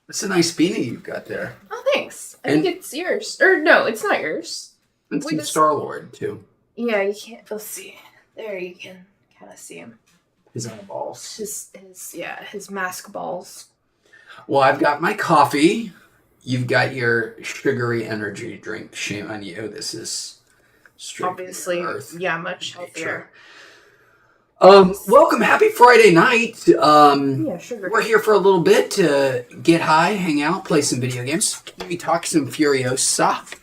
It's a nice beanie you've got there. Oh, thanks. I think it's yours. Or no, it's not yours. And some Star-Lord, too. Yeah, you can't. Let's see. There you can kind of see him. His eyeballs. His mask balls. Well, I've got my coffee. You've got your sugary energy drink. Shame on you. This is obviously, much healthier. Welcome. Happy Friday night. Sugar. We're here for a little bit to get high, hang out, play some video games. We talk some Furiosa.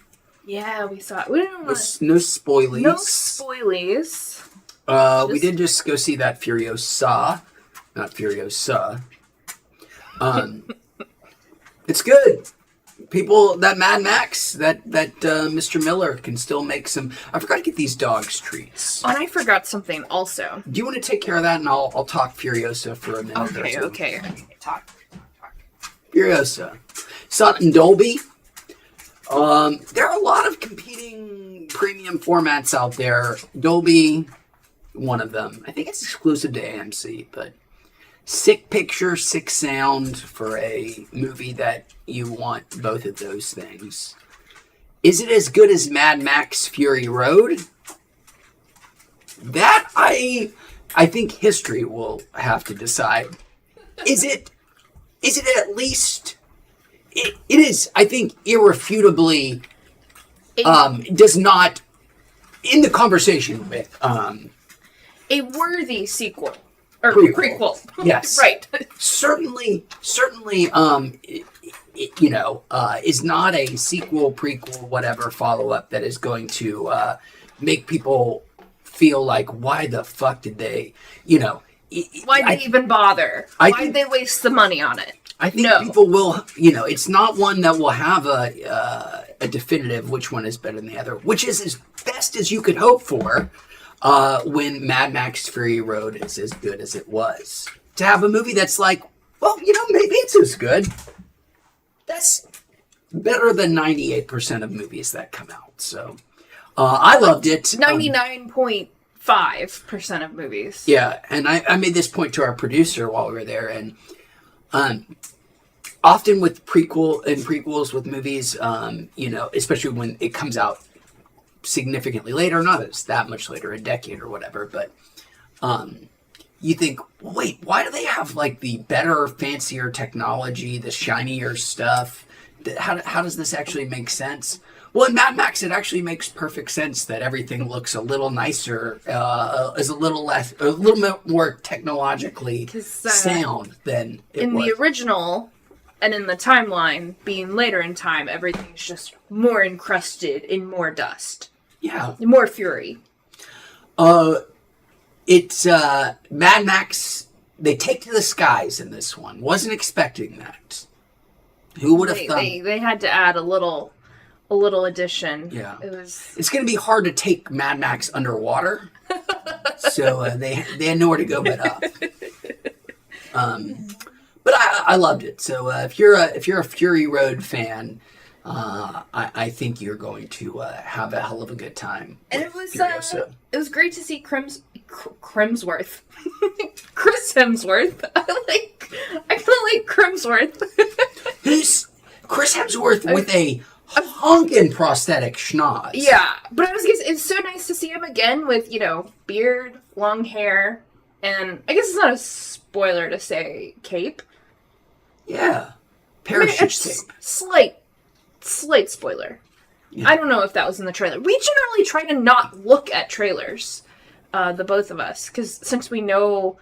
Yeah, we saw it. We didn't want no spoilies. No spoilies. We did just go see that Furiosa, not Furiosa. It's good. People, that Mad Max, that Mr. Miller can still make some. I forgot to get these dogs treats. Oh, and I forgot something also. Do you want to take care of that, and I'll talk Furiosa for a minute? Okay. Talk. Furiosa, saw it in Dolby. There are a lot of competing premium formats out there. Dolby, one of them. I think it's exclusive to AMC, but sick picture, sick sound for a movie that you want both of those things. Is it as good as Mad Max Fury Road? That I think history will have to decide. Is it at least... It is, I think, irrefutably does not, in the conversation with... a worthy sequel. Or prequel. Yes. Right. Certainly, is not a sequel, prequel, whatever follow-up that is going to make people feel like, why the fuck did they, Why'd they even bother? Why'd they waste the money on it? I think people will, it's not one that will have a definitive which one is better than the other, which is as best as you could hope for when Mad Max Fury Road is as good as it was. To have a movie that's like, well, maybe it's as good. That's better than 98% of movies that come out. So I loved it. 99.5% of movies. Yeah, and I made this point to our producer while we were there, and often with prequels with movies, especially when it comes out significantly later, not as that much later, a decade or whatever, but you think, well, wait, why do they have like the better, fancier technology, the shinier stuff? How does this actually make sense? Well, in Mad Max, it actually makes perfect sense that everything looks a little nicer, is a little bit more technologically sound than it was. In the original, and in the timeline, being later in time, everything's just more encrusted in more dust. Yeah. More fury. It's Mad Max. They take to the skies in this one. Wasn't expecting that. Who would have thought? They had to add a little addition. Yeah. It's going to be hard to take Mad Max underwater. So they had nowhere to go but up. But I loved it. So if you're a Fury Road fan, I think you're going to have a hell of a good time. And it was great to see Chris Hemsworth. I kind of like Crimsworth. Who's Chris Hemsworth with a honkin' prosthetic schnoz? Yeah, but it's so nice to see him again with beard, long hair, and I guess it's not a spoiler to say cape. Yeah, parachute cape. Slight spoiler. Yeah. I don't know if that was in the trailer. We generally try to not look at trailers, the both of us, because since we know,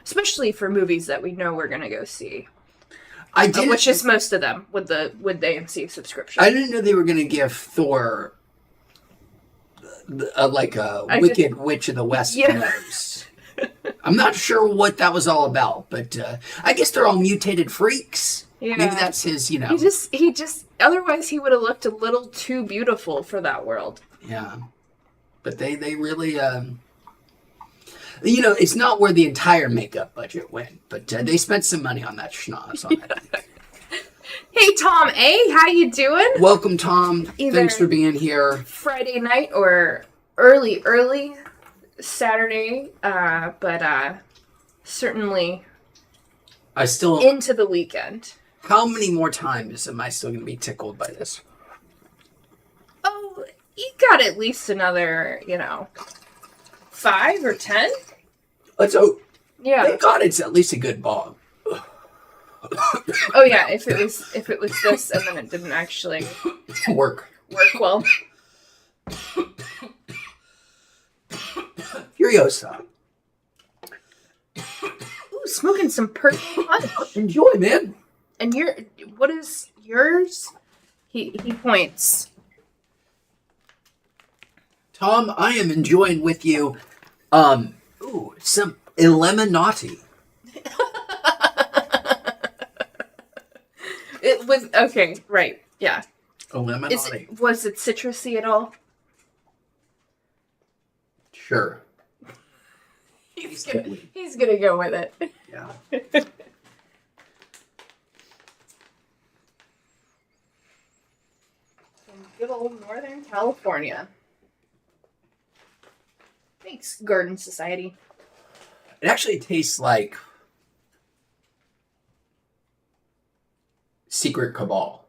especially for movies that we know we're gonna go see, which is most of them with the AMC subscription. I didn't know they were gonna give Thor like a Wicked Witch of the West nose. I'm not sure what that was all about, but I guess they're all mutated freaks. Yeah. Maybe that's his, He just. Otherwise, he would have looked a little too beautiful for that world. Yeah, but they really, it's not where the entire makeup budget went, but they spent some money on that schnoz. Hey, Tom A., how you doing? Welcome, Tom. Thanks for being here. Friday night or early Saturday, but certainly into the weekend. How many more times am I still going to be tickled by this? Oh, you got at least another, 5 or 10? Let's hope. Yeah. Thank God it's at least a good ball. Oh yeah, if it was this and then it didn't actually work well. Furiosa. Ooh, smoking some purple punch. Enjoy, man. And what is yours? He points. Tom, I am enjoying with you, some Illuminati. It was okay, right? Yeah. Illuminati. Was it citrusy at all? Sure. He's gonna go with it. Yeah. Good old Northern California. Thanks, Garden Society. It actually tastes like Secret Cabal.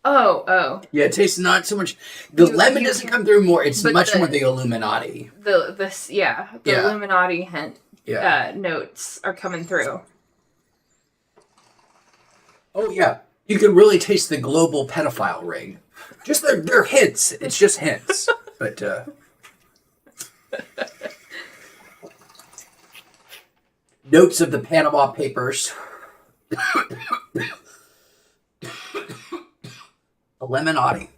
Oh. Yeah, it tastes not so much. The lemon doesn't come through more. It's much more the Illuminati. The Illuminati hint notes are coming through. Oh yeah, you can really taste the global pedophile ring. Just they're hints. It's just hints, but. Notes of the Panama Papers. Illuminati.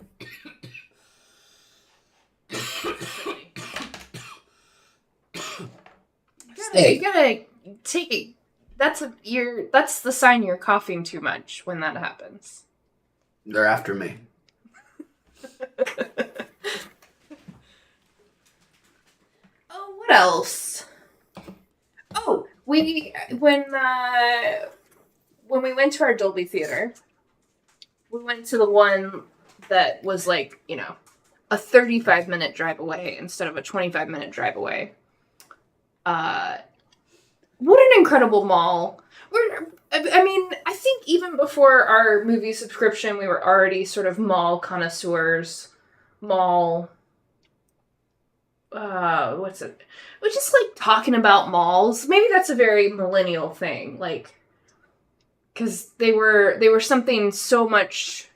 You gotta take it. That's the sign you're coughing too much when that happens. They're after me. Oh, what else? Oh, when we went to our Dolby Theater, we went to the one that was like, a 35-minute drive away instead of a 25-minute drive away. What an incredible mall. I think even before our movie subscription, we were already sort of mall connoisseurs. Mall... what's it? We're just like talking about malls. Maybe that's a very millennial thing, like, because they were something so much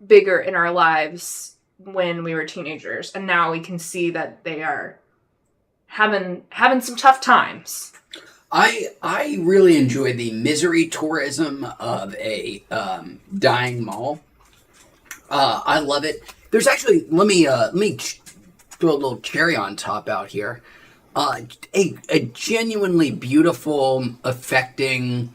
bigger in our lives when we were teenagers, and now we can see that they are having some tough times. I really enjoy the misery tourism of a dying mall. I love it. There's actually let me throw a little cherry on top out here. A genuinely beautiful, affecting,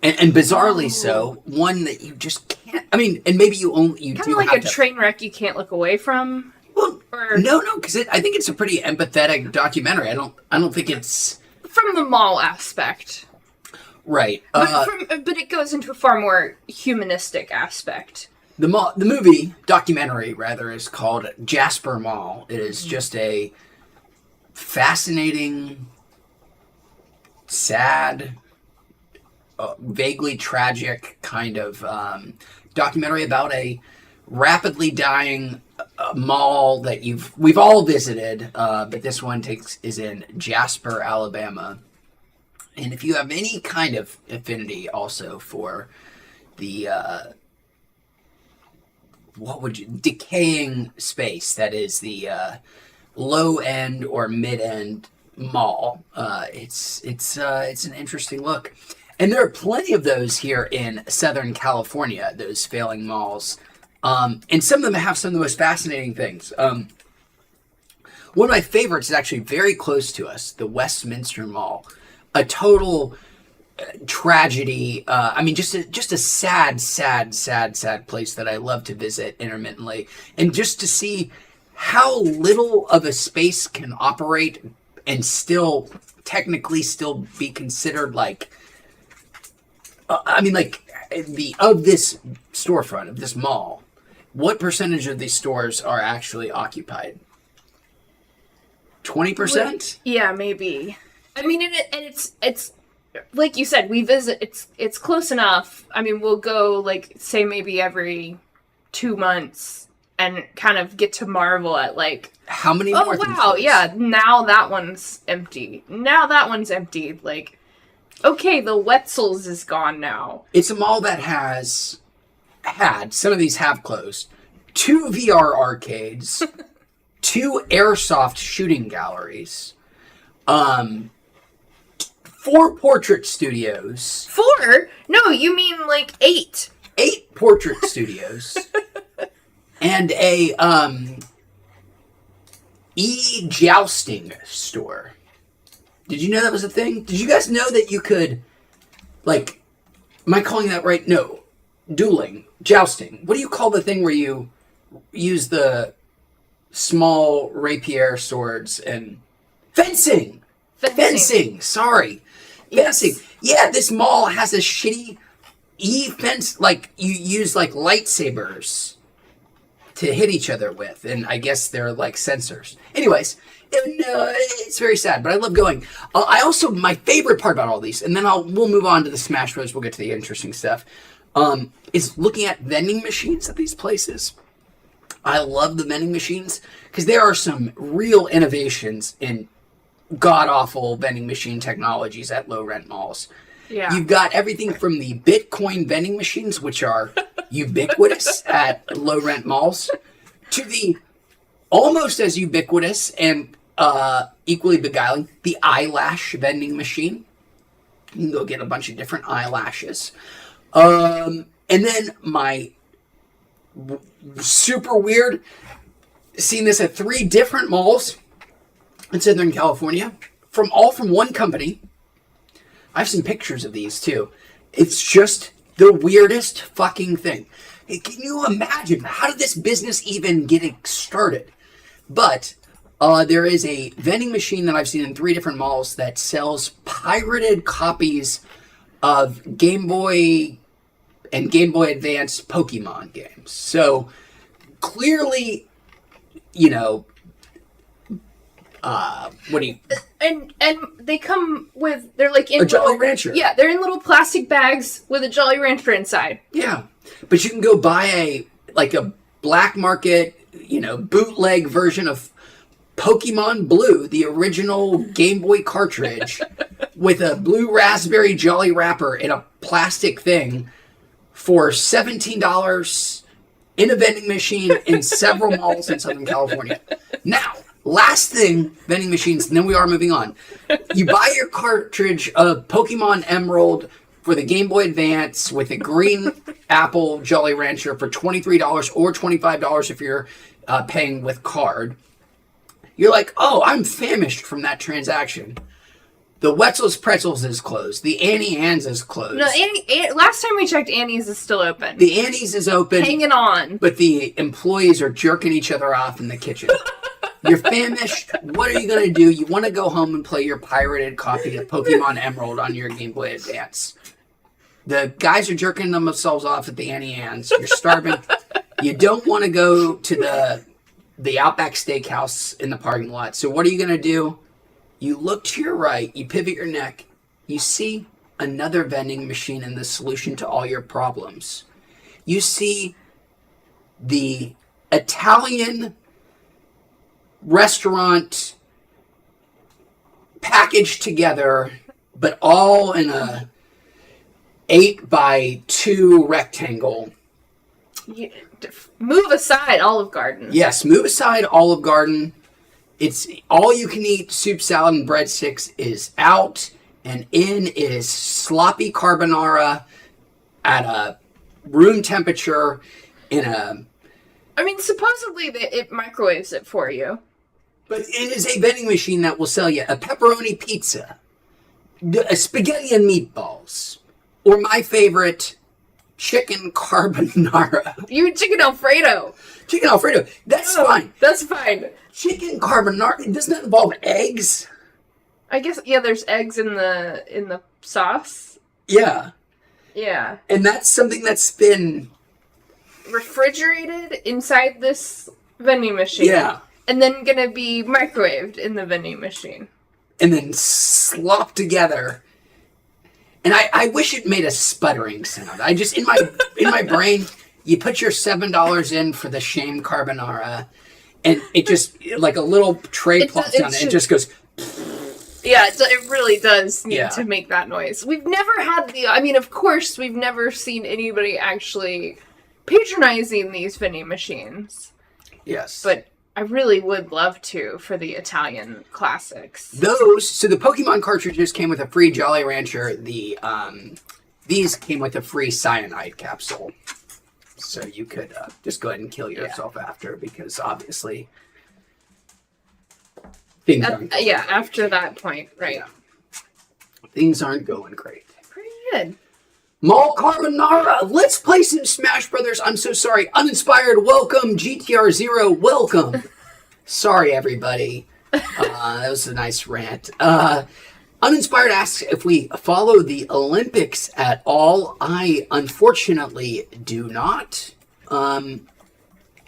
and bizarrely so, one that you just can't. I mean, and maybe you do kind of like a train wreck you can't look away from. Well, no, because I think it's a pretty empathetic documentary. I don't think it's from the mall aspect, right? But it goes into a far more humanistic aspect. The movie documentary rather is called Jasper Mall. It is just a fascinating, sad, vaguely tragic kind of documentary about a rapidly dying mall that we've all visited, but this one is in Jasper, Alabama. And if you have any kind of affinity also for the decaying space that is the low end or mid end mall, it's an interesting look. And there are plenty of those here in Southern California, those failing malls. And some of them have some of the most fascinating things. One of my favorites is actually very close to us, the Westminster Mall. A total tragedy. Just a sad place that I love to visit intermittently. And just to see how little of a space can operate and still technically still be considered like... of this storefront, of this mall, what percentage of these stores are actually occupied? 20%? Yeah, maybe. I mean, and it's like you said, we visit. It's close enough. I mean, we'll go like say maybe every 2 months and kind of get to marvel at like, how many oh more wow, things? yeah, now that one's empty. Now that one's empty. Like, okay, the Wetzel's is gone now. It's a mall that has had, some of these have closed, 2 VR arcades, 2 airsoft shooting galleries, 4 portrait studios. 4? No, you mean like 8. 8 portrait studios. And a e-jousting store. Did you know that was a thing? Did you guys know that you could, like, am I calling that right? No. Dueling. Jousting. What do you call the thing where you use the small rapier swords and... Fencing! Fencing! Sorry. Yes. Fencing. Yeah, this mall has a shitty e-fence, like, you use, like, lightsabers to hit each other with, and I guess they're like sensors. Anyways, it's very sad, but I love going. I also, my favorite part about all these, and then we'll move on to the Smash Bros. We'll get to the interesting stuff, is looking at vending machines at these places. I love the vending machines because there are some real innovations in god-awful vending machine technologies at low-rent malls. Yeah. You've got everything from the Bitcoin vending machines, which are ubiquitous at low-rent malls, to the almost as ubiquitous and equally beguiling, the eyelash vending machine. You can go get a bunch of different eyelashes. And then my super weird, seeing this at 3 different malls in Southern California, from one company. I have some pictures of these too. It's just the weirdest fucking thing. Hey, can you imagine? How did this business even get started? But there is a vending machine that I've seen in 3 different malls that sells pirated copies of Game Boy and Game Boy Advance Pokemon games. So clearly, you know, what do you... And they come with, they're like in a Jolly little, Rancher. Yeah, they're in little plastic bags with a Jolly Rancher inside. Yeah, but you can go buy a black market, bootleg version of Pokemon Blue, the original Game Boy cartridge, with a blue raspberry Jolly wrapper in a plastic thing for $17 in a vending machine in several malls in Southern California. Now, last thing, vending machines, and then we are moving on. You buy your cartridge of Pokemon Emerald for the Game Boy Advance with a green apple Jolly Rancher for $23 or $25 if you're paying with card. You're like, oh, I'm famished from that transaction. The Wetzel's Pretzels is closed. The Annie Ann's is closed. No, last time we checked, Annie's is still open. The Annie's is open. Hanging on. But the employees are jerking each other off in the kitchen. You're famished. What are you going to do? You want to go home and play your pirated copy of Pokemon Emerald on your Game Boy Advance. The guys are jerking themselves off at the Annie Ann's. You're starving. You don't want to go to the Outback Steakhouse in the parking lot. So what are you going to do? You look to your right. You pivot your neck. You see another vending machine and the solution to all your problems. You see the Italian restaurant packaged together, but all in a 8x2 rectangle. Move aside, Olive Garden. Yes, move aside, Olive Garden. It's all you can eat soup, salad, and breadsticks is out, and in is sloppy carbonara at a room temperature in a... I mean, supposedly it microwaves it for you. But it is a vending machine that will sell you a pepperoni pizza, a spaghetti and meatballs, or my favorite, chicken carbonara. You chicken Alfredo. Chicken Alfredo. That's fine. That's fine. Chicken carbonara, doesn't that involve eggs? I guess, yeah, there's eggs in the sauce. Yeah. Yeah. And that's something that's been... refrigerated inside this vending machine. Yeah. And then gonna be microwaved in the vending machine. And then slopped together And I wish it made a sputtering sound. I just, in my brain, you put your $7 in for the shame carbonara, and it just, like a little tray plops down, and it just goes... Yeah, it really does need to make that noise. We've never had of course, we've never seen anybody actually patronizing these vending machines. Yes. But I really would love to for the Italian classics. So the Pokemon cartridges came with a free Jolly Rancher. These came with a free cyanide capsule. So you could just go ahead and kill yourself after, because obviously... after that point, right. Yeah. Things aren't going great. Pretty good. Mall Carbonara, let's play some Smash Brothers. I'm so sorry. Uninspired, welcome. GTR Zero, welcome. Sorry, everybody. That was a nice rant. Uninspired asks if we follow the Olympics at all. I, unfortunately, do not.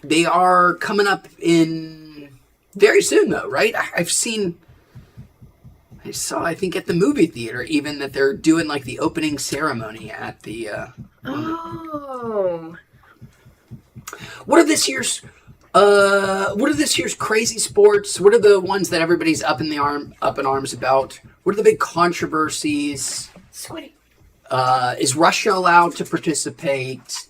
They are coming up in... very soon, though, right? I saw, I think, at the movie theater, even that they're doing, like, the opening ceremony at the, What are this year's crazy sports? What are the ones that everybody's up in arms about? What are the big controversies? Sweaty. Is Russia allowed to participate?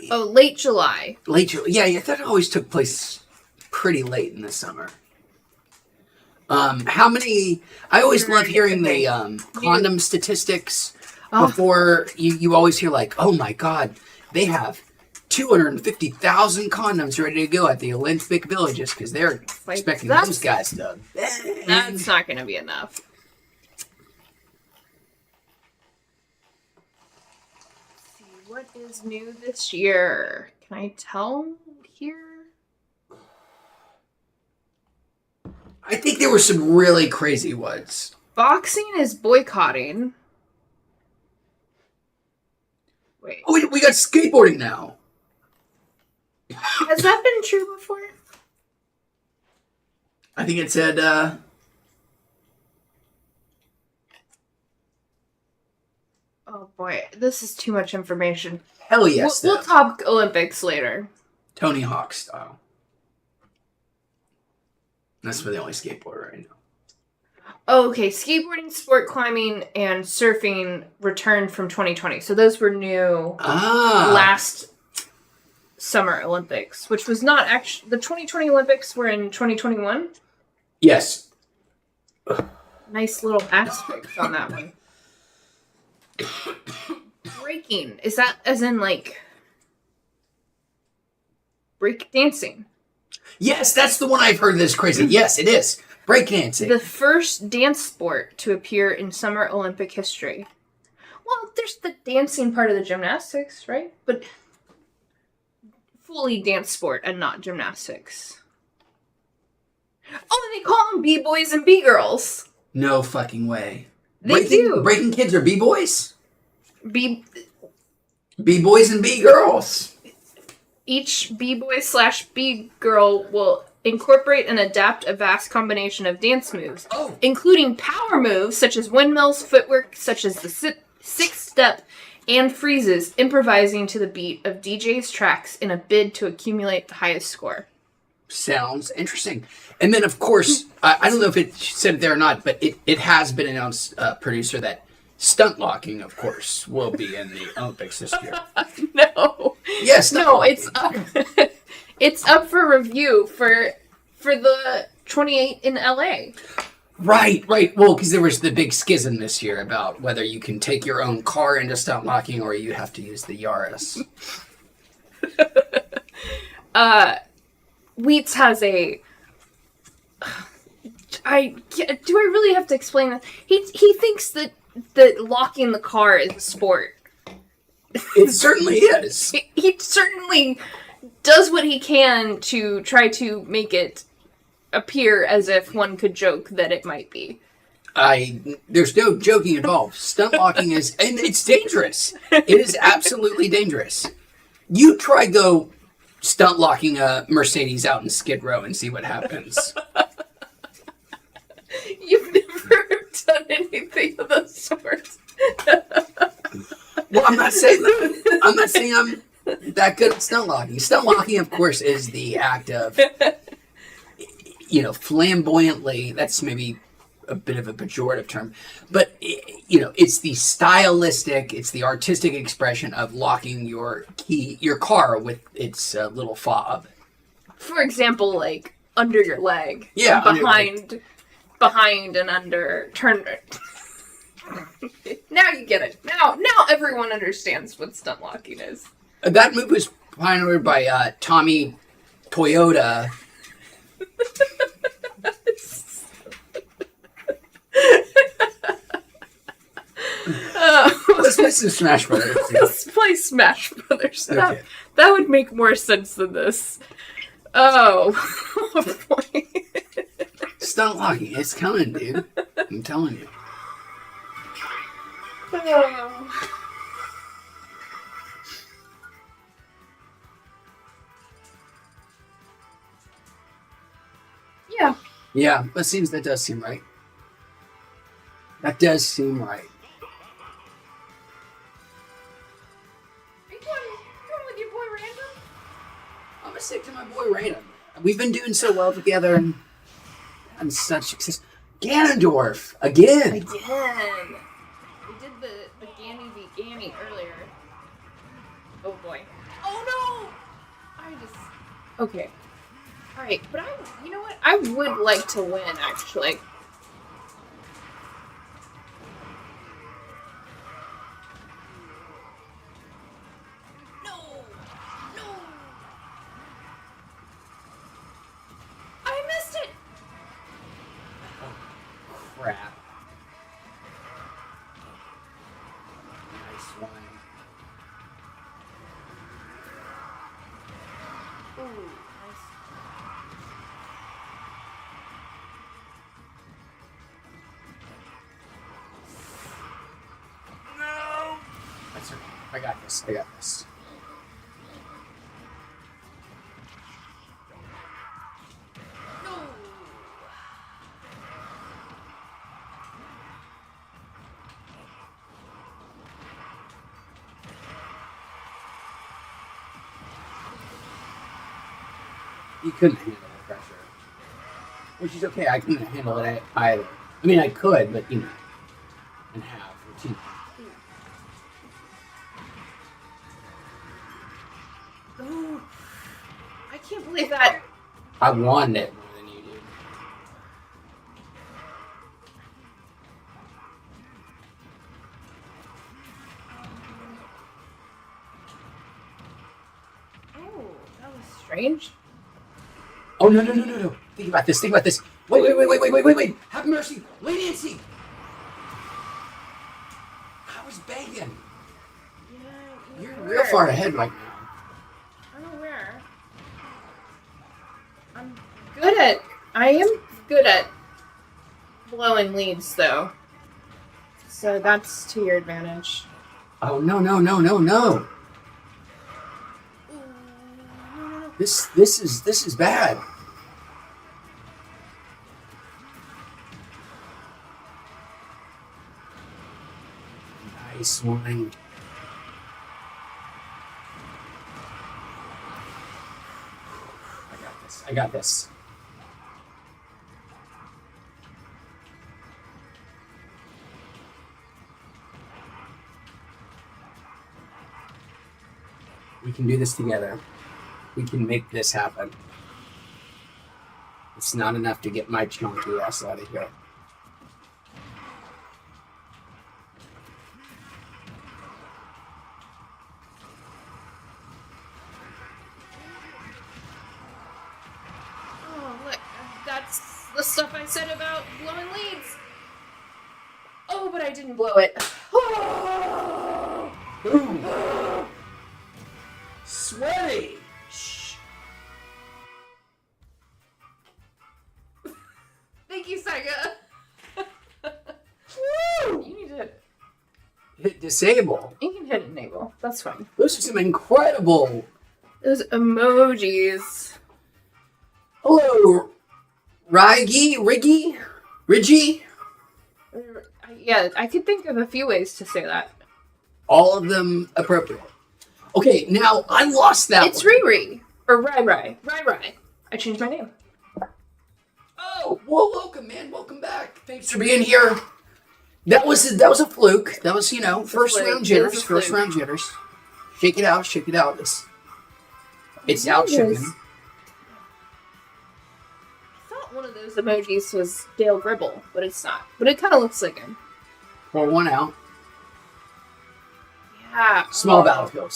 Late July. Late July. Yeah, I thought it always took place pretty late in the summer. How many... I always love hearing the condom statistics before you always hear like, oh my God, they have 250,000 condoms ready to go at the Olympic Villages because they're expecting those guys to... That's not going to be enough. What is new this year? Can I tell here? I think there were some really crazy ones. Boxing is boycotting. Wait. Oh, we got skateboarding now. Has that been true before? I think it said, Oh boy, this is too much information. Hell yes. We'll talk Olympics later. Tony Hawk style. That's for the only skateboarder right now. Oh, okay, skateboarding, sport climbing, and surfing returned from 2020. So those were new last Summer Olympics, which was not actually... The 2020 Olympics were in 2021? Yes. Nice little asterisk on that one. Breaking. Is that as in, like... break dancing? Yes, that's the one I've heard that's crazy. Yes, it is. Breakdancing. The first dance sport to appear in Summer Olympic history. Well, there's the dancing part of the gymnastics, right? But fully dance sport and not gymnastics. Oh, they call them B-boys and B-girls. No fucking way. They do. Breaking kids are B-boys? B-boys and B-girls. Each B-boy/B-girl will incorporate and adapt a vast combination of dance moves, including power moves such as windmills, footwork such as the six-step, and freezes, improvising to the beat of DJ's tracks in a bid to accumulate the highest score. Sounds interesting. And then, of course, I don't know if it said it there or not, but it has been announced, producer, that stunt locking, of course, will be in the Olympics this year. No. Yes. No, it's up. It's up for review for the 28 in LA. Right. Well, because there was the big schism this year about whether you can take your own car into stunt locking or you have to use the Yaris. Wheats has a... do I really have to explain that? He thinks that locking the car is a sport. It certainly is. He certainly does what he can to try to make it appear as if one could joke that it might be. There's no joking involved. Stunt locking is, and it's dangerous. It is absolutely dangerous. You try go stunt locking a Mercedes out in Skid Row and see what happens. You've never done anything of the sort. Well, I'm not saying I'm that good at stunt locking. Stunt locking, of course, is the act of, flamboyantly. That's maybe a bit of a pejorative term, but it's the stylistic, it's the artistic expression of locking your car with its little fob. For example, like under your leg. Yeah, behind and under. Turn. Now you get it. Now everyone understands what stunt locking is. That move was pioneered by Tommy Toyota. Let's play some Smash Brothers. Let's play Smash Brothers. Okay. That would make more sense than this. Oh, boy. Stunt locking, it's coming, dude. I'm telling you. Oh. Yeah. Yeah, that does seem right. That does seem right. Are you going with your boy Random? I'm gonna stick to my boy Random. We've been doing so well together and such success. Ganondorf again. Again. We did the Ganny v Ganny earlier. Oh boy. Oh no! Okay. Alright, but you know what? I would like to win, actually. No! I missed it! Crap. Nice one. Ooh, nice. No! That's okay. I got this. No! You couldn't handle the pressure. Which is okay, I couldn't handle it either. I mean, I could, but, and have. Which, Oh, I can't believe that. I won it more than you did. Oh, that was strange. Oh, no. Think about this. Wait. Have mercy. Leniency. I was begging. Yeah, You're real far ahead right now. I'm aware. I am good at blowing leads, though. So that's to your advantage. Oh, no. This is bad. Nice one. I got this. We can do this together. We can make this happen. It's not enough to get my chunky ass out of here. Oh, look. That's the stuff I said about blowing leads. Oh, but I didn't blow it. Ooh. Sweaty. Shh. Thank you, Saiga. Woo! You need to Hit disable. You can hit enable. That's fine. Those are some incredible Those emojis. Hello, Riggy? Yeah, I could think of a few ways to say that. All of them appropriate. Okay, now I lost that It's one. Riri. Or Rai. I changed my name. Oh, well, welcome, man. Welcome back. Thanks for being here. That was a fluke. That was, first fluke. round It was jitters. a First fluke. round jitters. Shake it out. It's out shaking. I thought one of those emojis was Dale Gribble, but it's not. But it kind of looks like him. Pour one out. Yeah. Small battlefield.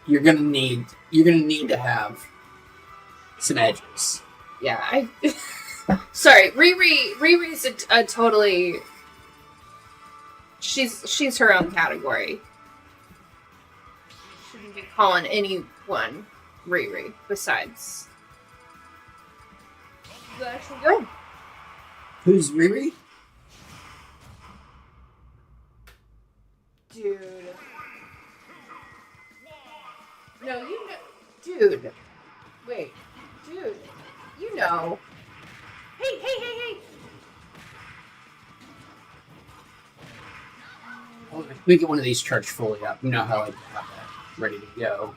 You're gonna need to have some edges. Yeah, sorry, Riri's a totally. She's her own category. Shouldn't be calling anyone Riri besides. Is that actually good? Who's Riri? Dude. No, you know. Dude. Wait. Dude. You know. Hey! Oh, let me get one of these charged fully up. You know how I have that ready to go.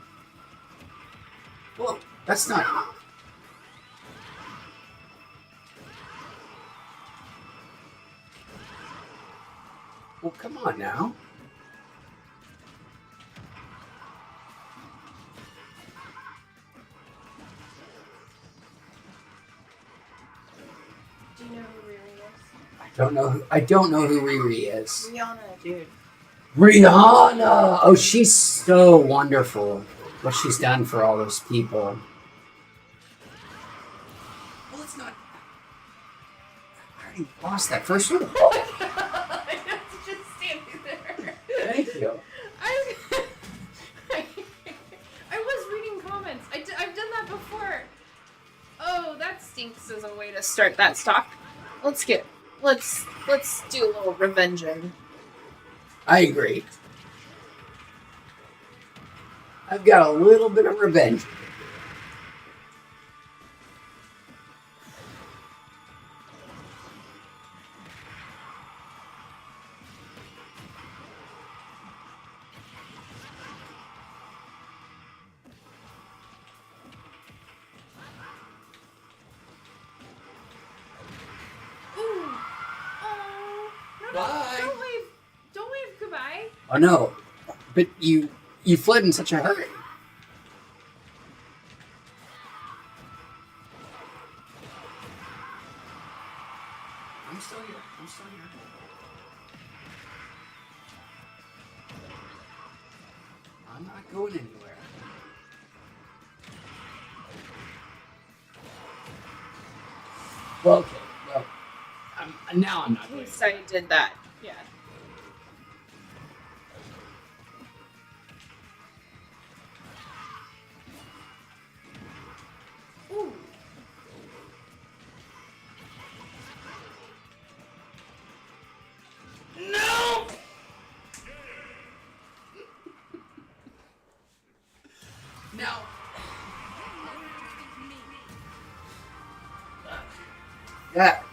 Whoa, that's not. Well, come on now. Do you know who Riri is? I don't know who Riri is. Rihanna, dude. Rihanna! Oh, she's so wonderful. What she's done for all those people. Well, it's not. I already lost that first one. I have to just standing there. Thank you. I was reading comments. I've done that before. Oh, that stinks as a way to start that stock. Let's do a little revenging. I agree. I've got a little bit of revenge. Bye. Don't wave goodbye. Oh no, but you fled in such a hurry. I'm still here. I'm not going anywhere. Well, okay. Well, now I'm not going. So you did that. Yeah. Ooh. No! Now. That.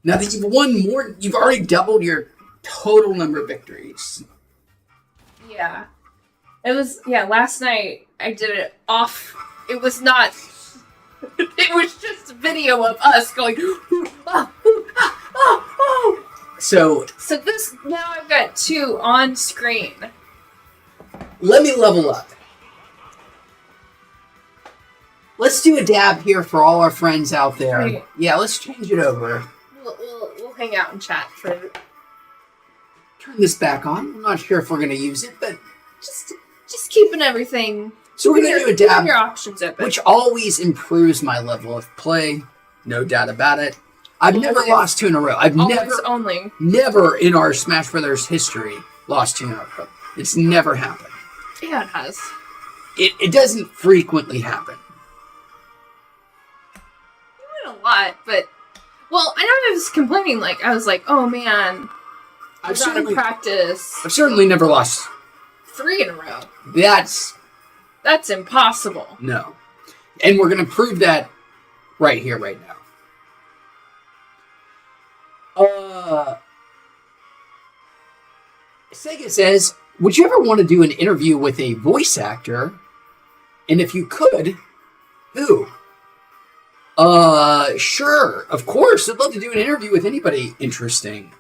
Now that you've won more, you've already doubled your total number of victories. Yeah. It was, last night I did it off. It was not. It was just a video of us going. So this, now I've got 2 on screen. let me level up. Let's do a dab here for all our friends out there. Right. Yeah, let's change it over. We'll hang out and chat for Turn this back on. I'm not sure if we're going to use it, but just keeping everything. so we're going to do a keeping dab, your options open. which always improves my level of play. No doubt about it. I've never lost 2 in a row. I've never in our Smash Brothers history lost 2 in a row. It's never happened. Yeah, it has. It doesn't frequently happen. You win a lot, but well, I know I was complaining. Like I was like, oh man, I've out of practice. I've certainly never lost 3 in a row. That's impossible. No, and we're gonna prove that right here, right now. Sega says, would you ever want to do an interview with a voice actor? And if you could, who? Sure, of course. I'd love to do an interview with anybody interesting.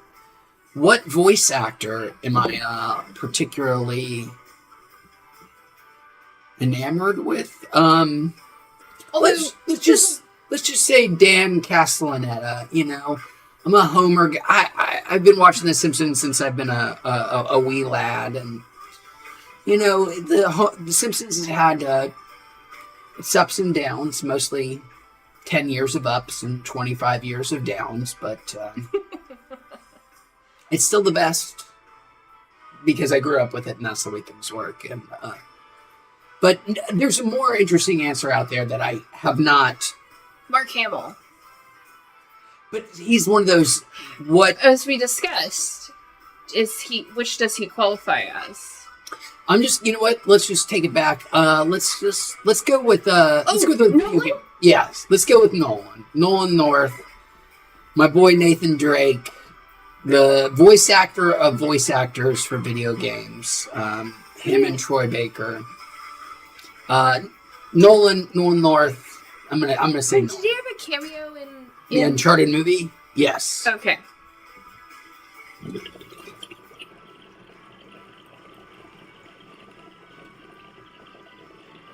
What voice actor am I particularly enamored with? Let's just say Dan Castellaneta. You know, I'm a Homer guy. I've been watching The Simpsons since I've been a wee lad, and you know the Simpsons has had its ups and downs, mostly 10 years of ups and 25 years of downs, but it's still the best because I grew up with it, and that's the way things work. And but there's a more interesting answer out there that I have not. Mark Hamill. But he's one of those. What, as we discussed, which does he qualify as? I'm just, you know what? Let's just take it back. Let's go with Nolan? Yes, let's go with Nolan. Nolan North, my boy Nathan Drake, the voice actor of voice actors for video games. Him and Troy Baker. Nolan North. I'm gonna say. Did he have a cameo in the Uncharted movie? Yes. Okay.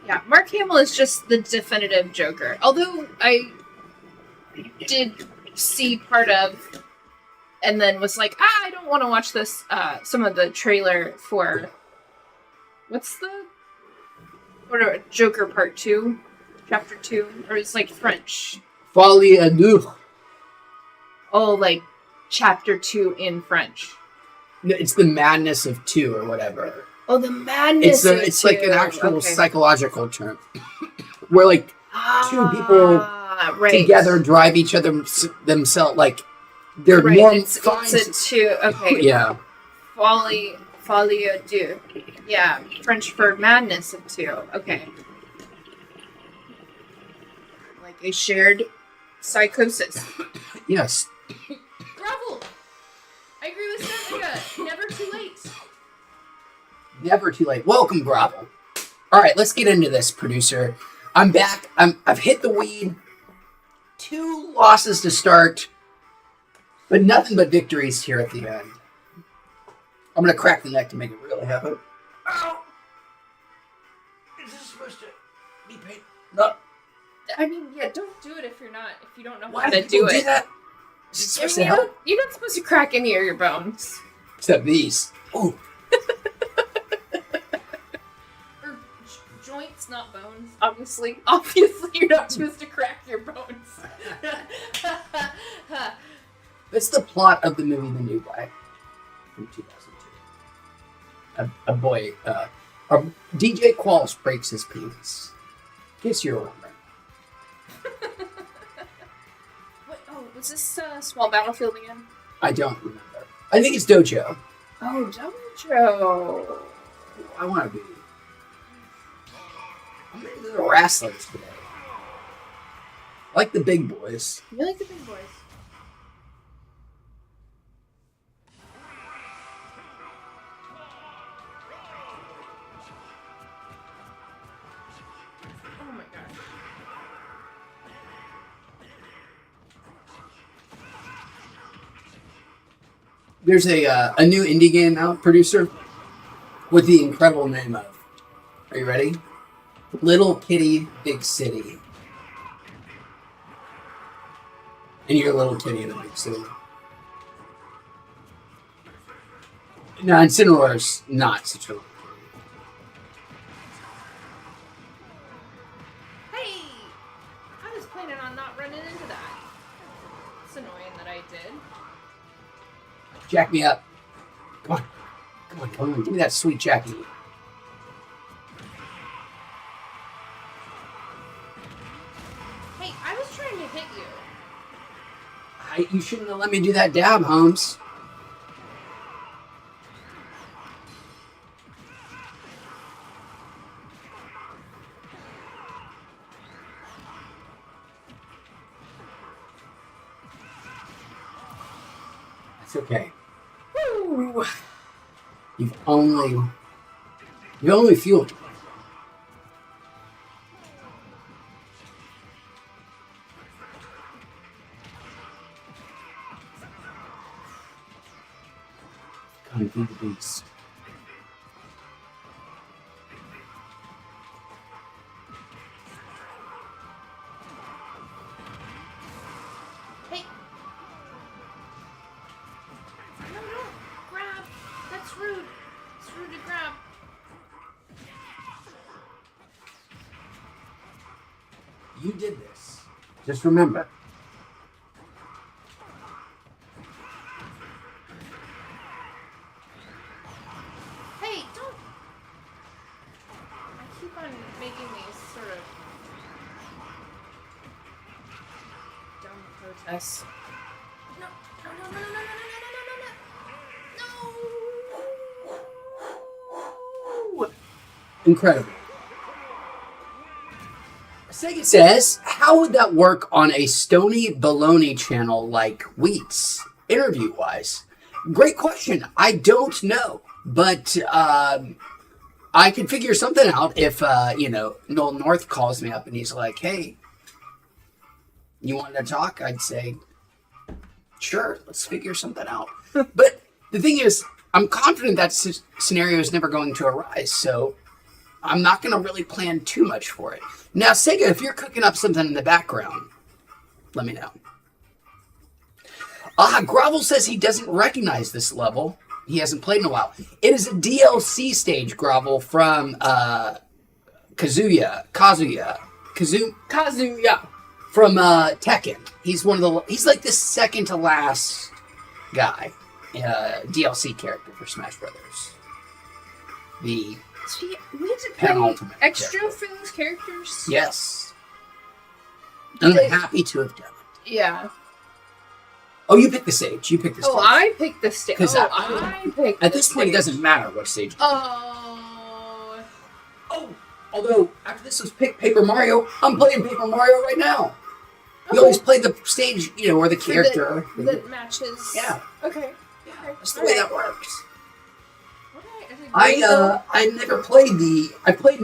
Yeah, Mark Hamill is just the definitive Joker. Although I did see part of, and then was like, I don't want to watch this. Some of the trailer for Joker Part 2, Chapter 2, or it's like French. Folie à deux. Oh, like Chapter 2 in French. No, it's the madness of 2 or whatever. Oh, the madness. It's like an actual psychological term, where like 2 people together drive each other themselves. Like they're more. It's a 2. Okay. Yeah. Folie à deux. Yeah, French for madness of 2. Okay. Like a shared psychosis. Yes. Gravel. I agree with Jessica. Never too late. Never too late. Welcome, Gravel. All right, let's get into this, producer. I'm back. I've hit the weed. 2 losses to start, but nothing but victories here at the end. I'm gonna crack the neck to make it really happen. Ow! Is this supposed to be paid? No. I mean, yeah, don't do it if you don't know Why how to do it. That? Is it supposed to help? You're not supposed to crack any of your bones. Except these. Ooh. Or joints, not bones. Obviously, you're not supposed to crack your bones. That's the plot of the movie The New Guy from 2002. A boy, DJ Qualls breaks his penis. In case you're wondering. Was this Small Battlefield again? I don't remember. I think it's Dojo. Oh, Dojo. I want to be. I'm into the wrestlers today. I like the big boys. You like the big boys? Oh my gosh. There's a new indie game out, producer, with the incredible name of. Are you ready? Little Kitty, Big City. And you're a little kitty in a big city. No, Incineroar's not such a little kitty. Hey! I was planning on not running into that. It's annoying that I did. Jack me up. Come on. Come on, come on. Give me that sweet Jackie. Hey, I was trying to hit you. You shouldn't have let me do that dab, Holmes. That's okay. Woo! You've only fueled. Come feed the beast. Hey. No, grab. That's rude. It's rude to grab. You did this. Just remember. Hey, don't. I keep on making these sort of dumb protests. No, no, no, no, no, no, no, no, no, no, no, no. Incredible. Sega says, how would that work on a Stony Baloney channel like Wheats, interview-wise? Great question. I don't know. But I can figure something out if, Noel North calls me up and he's like, hey, you want to talk? I'd say, sure, let's figure something out. But the thing is, I'm confident that scenario is never going to arise, so I'm not going to really plan too much for it. Now, Sega, if you're cooking up something in the background, let me know. Gravel says he doesn't recognize this level. He hasn't played in a while. It is a DLC stage, Gravel, from Kazuya from Tekken. He's he's like the second to last guy, DLC character for Smash Brothers. The See, we have to penultimate pay extra character. for those characters? Yes. I'm happy to have done it. Yeah. Oh, you picked the stage. You picked the stage. Oh, I picked the stage. Because I picked at this point, it doesn't matter what stage. Oh. Oh, although after this was Paper Mario, I'm playing Paper Mario right now. You Okay. always play the stage, or the character. That matches. Yeah. Okay. That's the way that works. Okay. I never played I played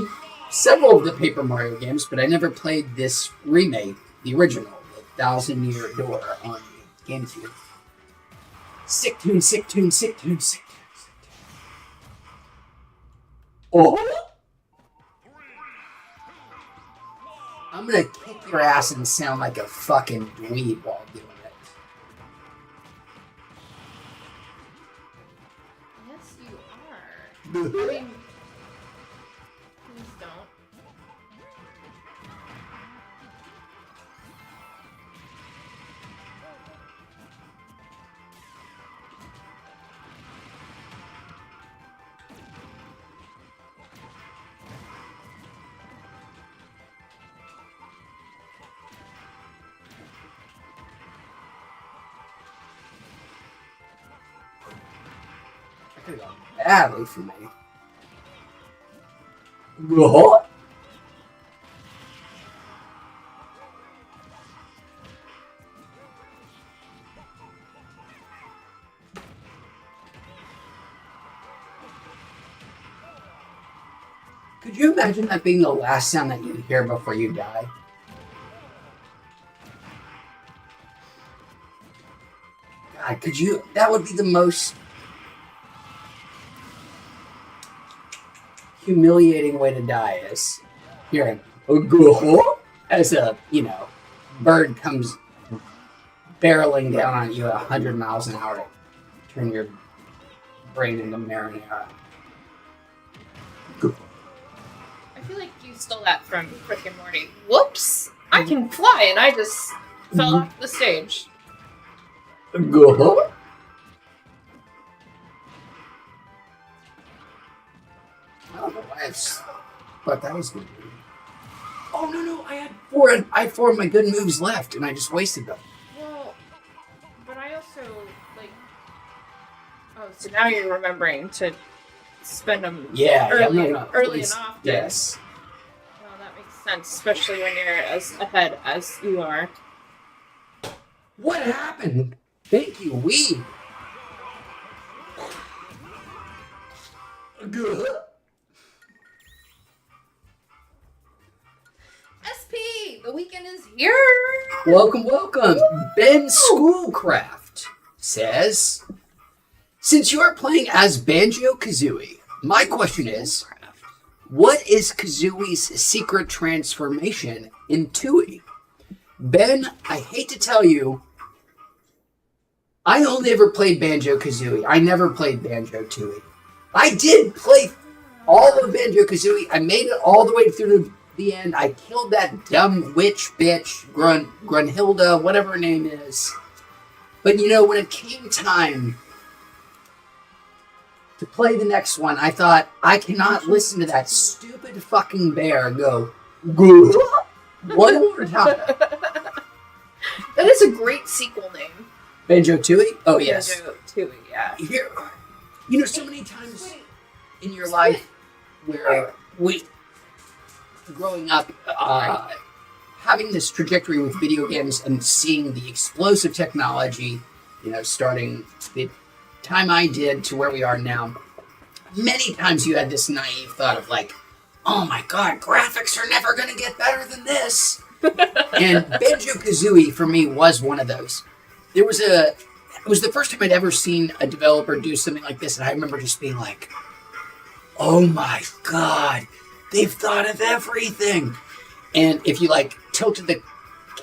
several of the Paper Mario games, but I never played this remake, the original, the 1,000-Year Door on GameCube. Sick tune, sick tune, sick tune, sick tune, sick tune. Oh! I'm gonna kick your ass and sound like a fucking dweeb while doing it. Yes, you are. I mean, please don't. That could have gone badly for me. What? Could you imagine that being the last sound that you hear before you die? God, could you? That would be the most humiliating way to die, is hearing as a bird comes barreling down on you at 100 miles an hour to turn your brain into marinara. I feel like you stole that from Rick and Morty. Whoops! I can fly, and I just fell off the stage. Go. I don't know why but that was good. Oh no, I had four of my good moves left, and I just wasted them. Well, like, oh, so now you're remembering to spend them Yeah, early, no, early please. and often. Yes. Well, that makes sense, especially when you're as ahead as you are. What happened? Thank you, weed. Good. SP, the weekend is here. Welcome, welcome. Ben Schoolcraft says, since you are playing as Banjo-Kazooie, my question is, what is Kazooie's secret transformation in Tooie? Ben, I hate to tell you, I only ever played Banjo-Kazooie. I never played Banjo-Tooie. I did play all of Banjo-Kazooie. I made it all the way through the end. I killed that dumb witch bitch, Grunhilda, whatever her name is. But you know, when it came time to play the next one, I thought, I cannot listen to that stupid fucking bear go, good. One more time. That is a great sequel name. Banjo-Tooie? Oh, yes. Banjo-Tooie, yeah. Here, you know, so many times in your life where growing up, having this trajectory with video games and seeing the explosive technology, you know, starting the time I did to where we are now, many times you had this naive thought of like, oh my god, graphics are never going to get better than this. And Banjo-Kazooie for me was one of those. It was the first time I'd ever seen a developer do something like this, and I remember just being like, oh my god, they've thought of everything. And if you like tilted the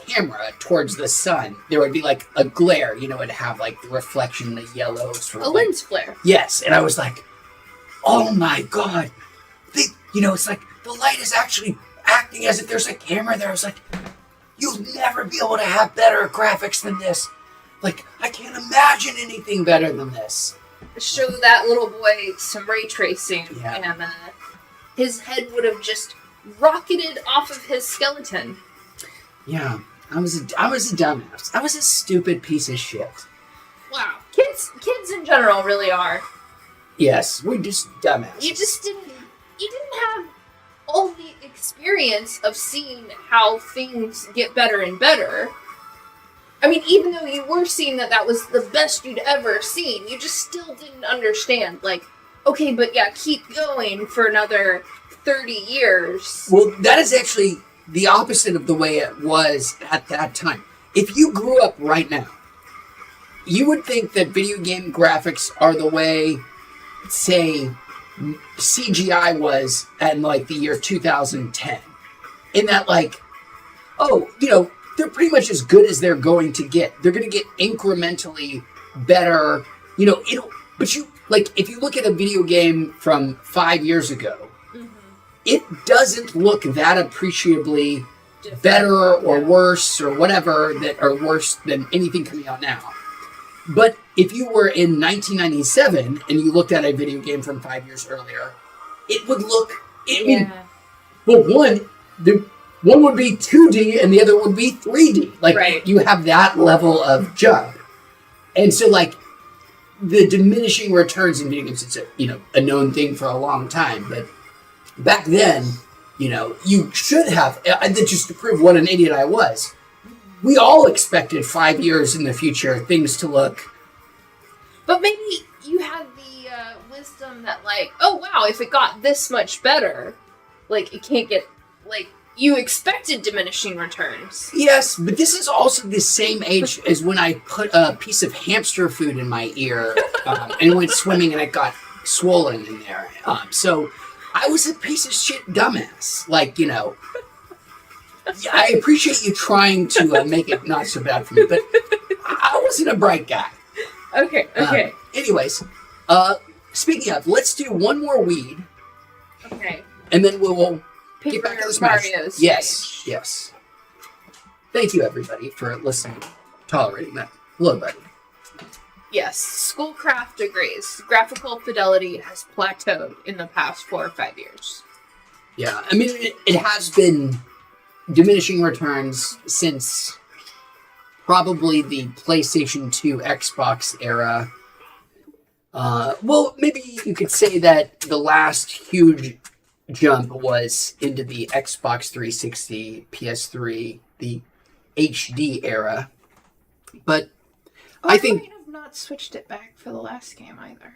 camera towards the sun, there would be like a glare, you know, it'd have like the reflection, the yellow sort of a lens flare. Yes, and I was like, oh my god. You know, it's like the light is actually acting as if there's a camera there. I was like, you'll never be able to have better graphics than this. Like, I can't imagine anything better than this. Show that little boy some ray tracing, Yeah. and his head would have just rocketed off of his skeleton. Yeah, I was a dumbass. I was a stupid piece of shit. Wow, kids in general really are. Yes, we're just dumbasses. You didn't have all the experience of seeing how things get better and better. I mean, even though you were seeing that was the best you'd ever seen, you just still didn't understand. Like, okay, but yeah, keep going for another 30 years. Well, that is actually the opposite of the way it was at that time. If you grew up right now, you would think that video game graphics are the way, say, CGI was in like the year 2010. In that, like, oh, you know, they're pretty much as good as they're going to get. They're going to get incrementally better, you know, but you, like, if you look at a video game from 5 years ago, it doesn't look that appreciably better or worse or whatever that are worse than anything coming out now. But if you were in 1997 and you looked at a video game from 5 years earlier, it would look. Well, one would be 2D and the other would be 3D. Like, right. You have that level of jump, and so like the diminishing returns in video games. It's a known thing for a long time, but back then, you know, you should have. Just to prove what an idiot I was. We all expected 5 years in the future things to look. But maybe you had the wisdom that, like, oh wow, if it got this much better, like, it can't get, like, you expected diminishing returns. Yes, but this is also the same age as when I put a piece of hamster food in my ear and went swimming and it got swollen in there. So I was a piece of shit dumbass. Like, you know. I appreciate you trying to make it not so bad for me, but I wasn't a bright guy. Okay. Anyways, speaking of, let's do one more weed. Okay. And then we'll get Paper back to the Smash. Mario's Yes. Thank you, everybody, for listening, tolerating that. Hello, buddy. Yes, Schoolcraft agrees. Graphical fidelity has plateaued in the past 4 or 5 years. Yeah, I mean, it has been diminishing returns since probably the PlayStation 2 Xbox era. Well, maybe you could say that the last huge jump was into the Xbox 360, PS3, the HD era. But I think. might have not switched it back for the last game either.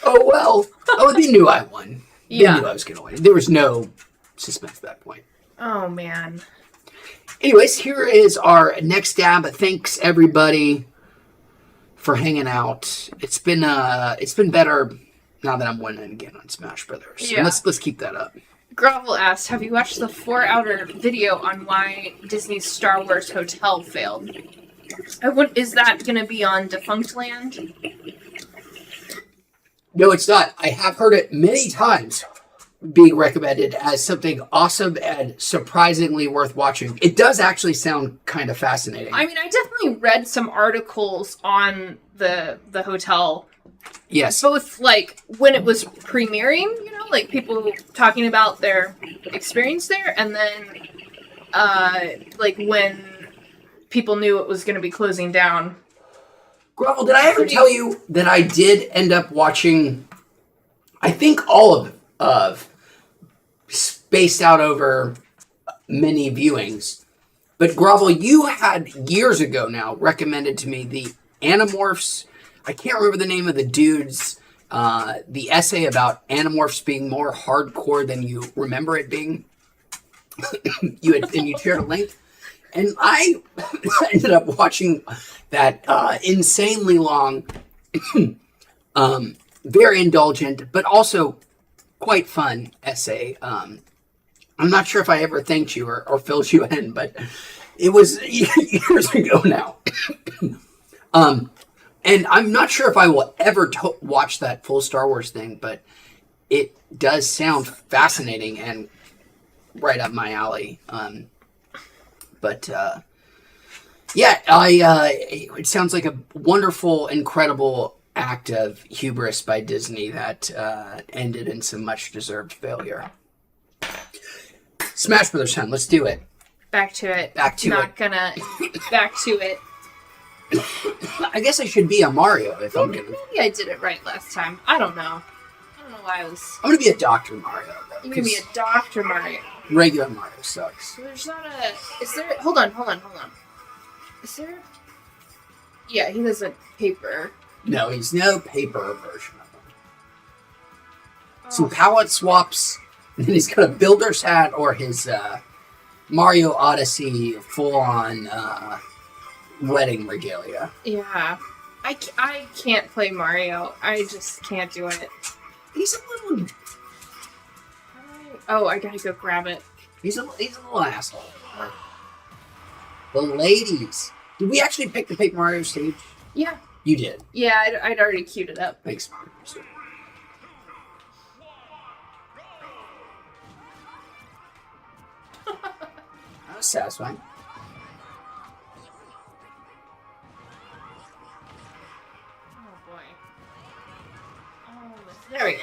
Oh, well. Oh, they knew I won. They Yeah. knew I was going to win. There was no suspense at that point. Oh, man. Anyways, here is our next dab. Thanks, everybody, for hanging out. It's been better now that I'm winning again on Smash Brothers. Yeah. Let's keep that up. Grovel asked, have you watched the 4-hour video on why Disney's Star Wars hotel failed? Is that going to be on Defunct Land? No, it's not. I have heard it many times being recommended as something awesome and surprisingly worth watching. It does actually sound kind of fascinating. I mean, I definitely read some articles on the hotel. Yes. Both, like, when it was premiering, you know, like, people talking about their experience there, and then, like, when people knew it was going to be closing down. Grovel, did I ever tell you that I did end up watching, I think all of spaced out over many viewings. But Grovel, you had years ago now recommended to me the Animorphs. I can't remember the name of the dudes. The essay about Animorphs being more hardcore than you remember it being. you shared a link. And I ended up watching that insanely long, very indulgent, but also quite fun essay. I'm not sure if I ever thanked you or filled you in, but it was years ago now. And I'm not sure if I will ever watch that full Star Wars thing, but it does sound fascinating and right up my alley. But yeah, it sounds like a wonderful, incredible act of hubris by Disney that ended in some much-deserved failure. Smash Brothers time, let's do it. Back to it. Back to Not it. gonna... Back to it. I guess I should be a Mario if I'm gonna. Maybe I did it right last time. I don't know. I don't know why I was... I'm gonna be a Dr. Mario, though. You're gonna be a Dr. Mario. Regular Mario sucks. So there's not a... Is there... Hold on. Is there... Yeah, he has a paper. No, he's no paper version of him. Oh. Some palette swaps, and then he's got a builder's hat or his Mario Odyssey full-on wedding regalia. Yeah. I can't play Mario. I just can't do it. He's a little... Oh, I gotta go grab it. He's a little asshole. The ladies. Did we actually pick the Paper Mario stage? Yeah. You did. Yeah, I'd already queued it up. Thanks. That was satisfying. Oh boy. Oh, there we go.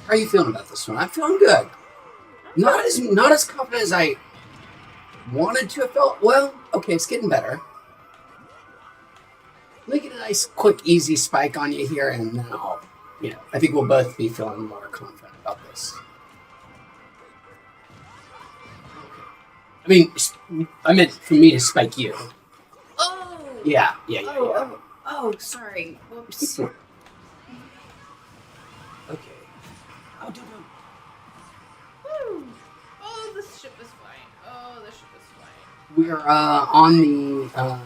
How are you feeling about this one? I'm feeling good. Not as confident as I wanted to have felt. Well, okay, it's getting better. Let me get a nice, quick, easy spike on you here, and then I think we'll both be feeling more confident about this. I mean, I meant for me to spike you. Oh! Yeah. Oh, sorry. Whoops. Okay. Oh, Woo! Oh, this ship is fine. we are on the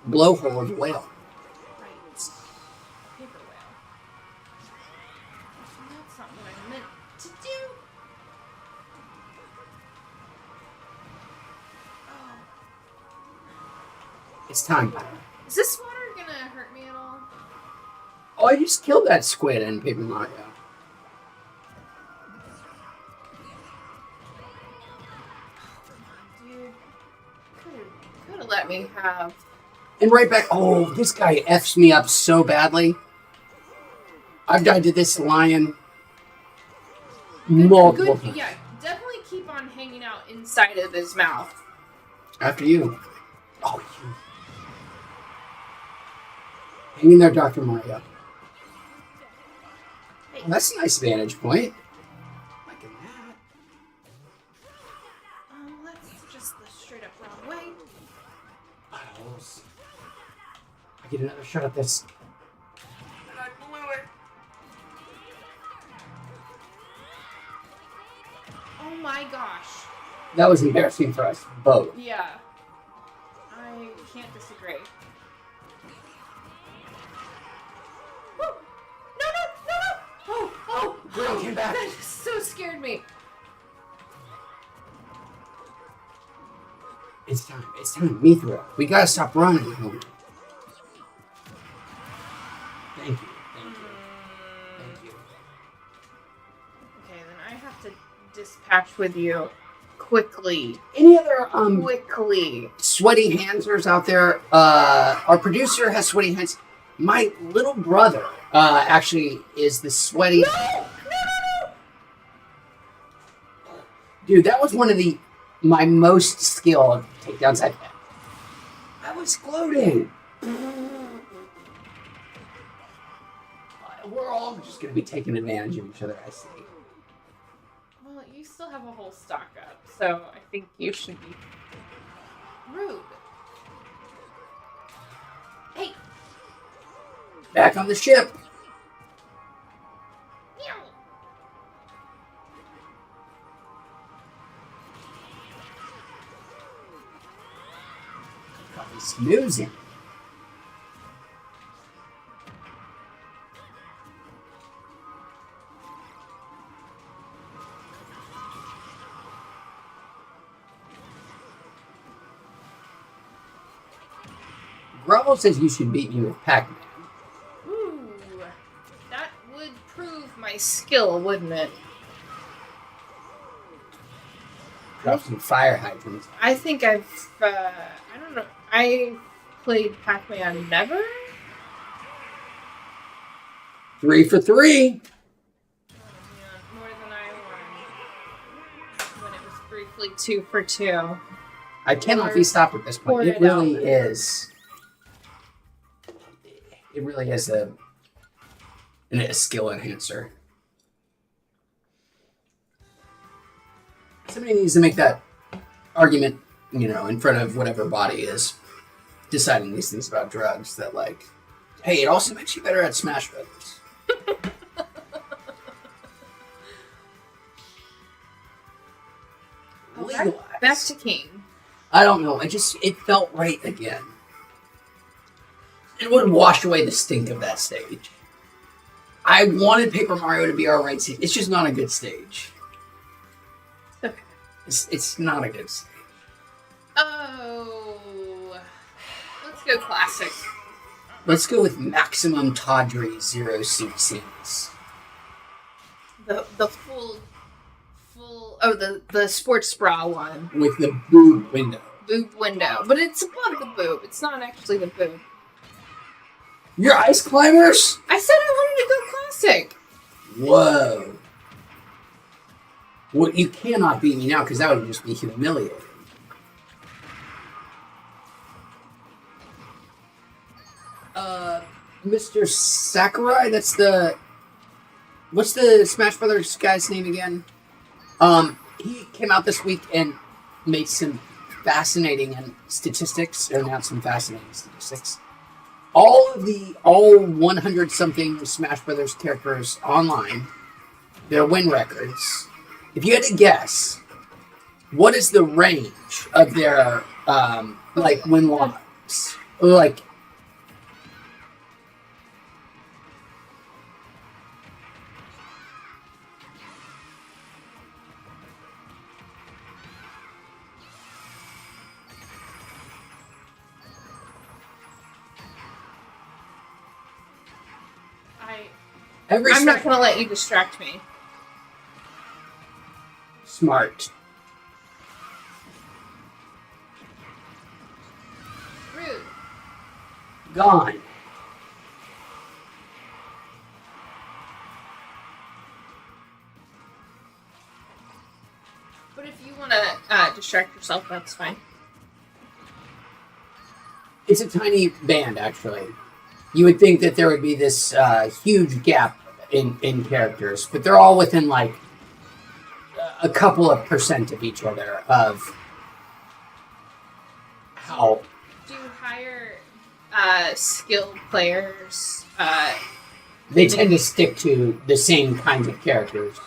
blowhole of the whale. Right. Paper whale. That's not what I meant to do. Oh. It's time. Is this water gonna hurt me at all? Oh, I just killed that squid in Paper Mario. Dude, could have let me have. And right back. Oh, this guy F's me up so badly. I've died to this lion multiple times. Yeah, definitely keep on hanging out inside of his mouth. After you. Oh, you. Hang in there, Dr. Mario. Hey. Oh, that's a nice vantage point. Liking that. Let's just the straight up wrong way. I get another shot at this. And I blew it. Oh my gosh. That was embarrassing for us both. Yeah. I can't disagree. Woo! No! Oh! Girl came back. That so scared me. It's time. It's time. Mithra. We gotta stop running. Thank you. Thank you. Thank you. Okay, then I have to dispatch with you quickly. Any other Quickly. sweaty handsers out there? Our producer has sweaty hands. My little brother actually is the sweaty. No! Dude, that was one of my most skilled takedowns I've had. I was gloating. We're all just going to be taking advantage of each other, I see. Well, you still have a whole stock up, so I think you should be rude. Hey! Back on the ship. Meow. Probably snoozing. Gravel says you should beat me with Pac-Man. Ooh, that would prove my skill, wouldn't it? Drop some fire hydrants. I think I don't know, I played Pac-Man never? 3 for 3. Oh, man, more than I won. When it was briefly 2 for 2. I cannot be stopped at this point. It really is. It really is a skill enhancer. Somebody needs to make that argument, in front of whatever body is deciding these things about drugs. That hey, it also makes you better at Smash Brothers. Legalize. Back to King. I don't know. It felt right again. It would wash away the stink of that stage. I wanted Paper Mario to be our right stage. It's just not a good stage. Okay. It's not a good stage. Oh. Let's go classic. Let's go with Maximum Tawdry Zero Suit Scenes. The full the sports bra one. With the boob window. Boob window. But it's above the boob. It's not actually the boob. You're ice climbers? I said I wanted to go classic. Whoa. Well, you cannot beat me now because that would just be humiliating. Mr. Sakurai, what's the Smash Brothers guy's name again? He came out this week and made some fascinating statistics, or announced some fascinating statistics. All 100 something Smash Brothers characters online, their win records. If you had to guess, what is the range of their win loss? I'm not going to let you distract me. Smart. Rude. Gone. But if you want to distract yourself, that's fine. It's a tiny band, actually. You would think that there would be this huge gap in characters, but they're all within like a couple of percent of each other of how. Do you hire skilled players? They tend to stick to the same kinds of characters,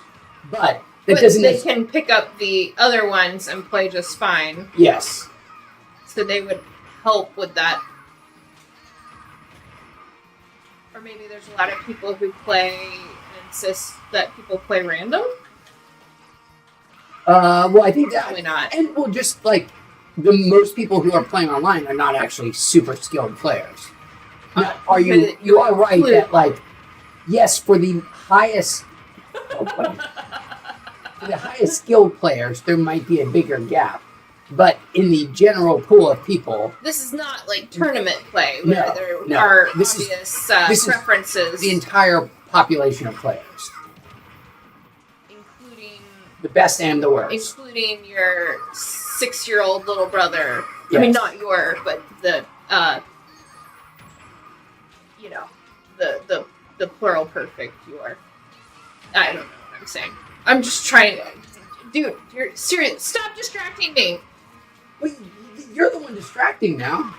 but that but doesn't. They can pick up the other ones and play just fine. Yes. So they would help with that. Or maybe there's a lot of people who play and insist that people play random. Well, I think that Probably not. And well, just like the most people who are playing online are not actually super skilled players. Now, you are right that like yes, for the highest skilled players, there might be a bigger gap. But in the general pool of people, this is not like tournament play where there are this obvious preferences. Is the entire population of players, including the best and the worst, including your 6-year-old little brother. Yes. I mean, not your, but the the plural perfect your. I don't know what I'm saying. I'm just trying to. Dude, you're serious. Stop distracting me. Wait, you're the one distracting now.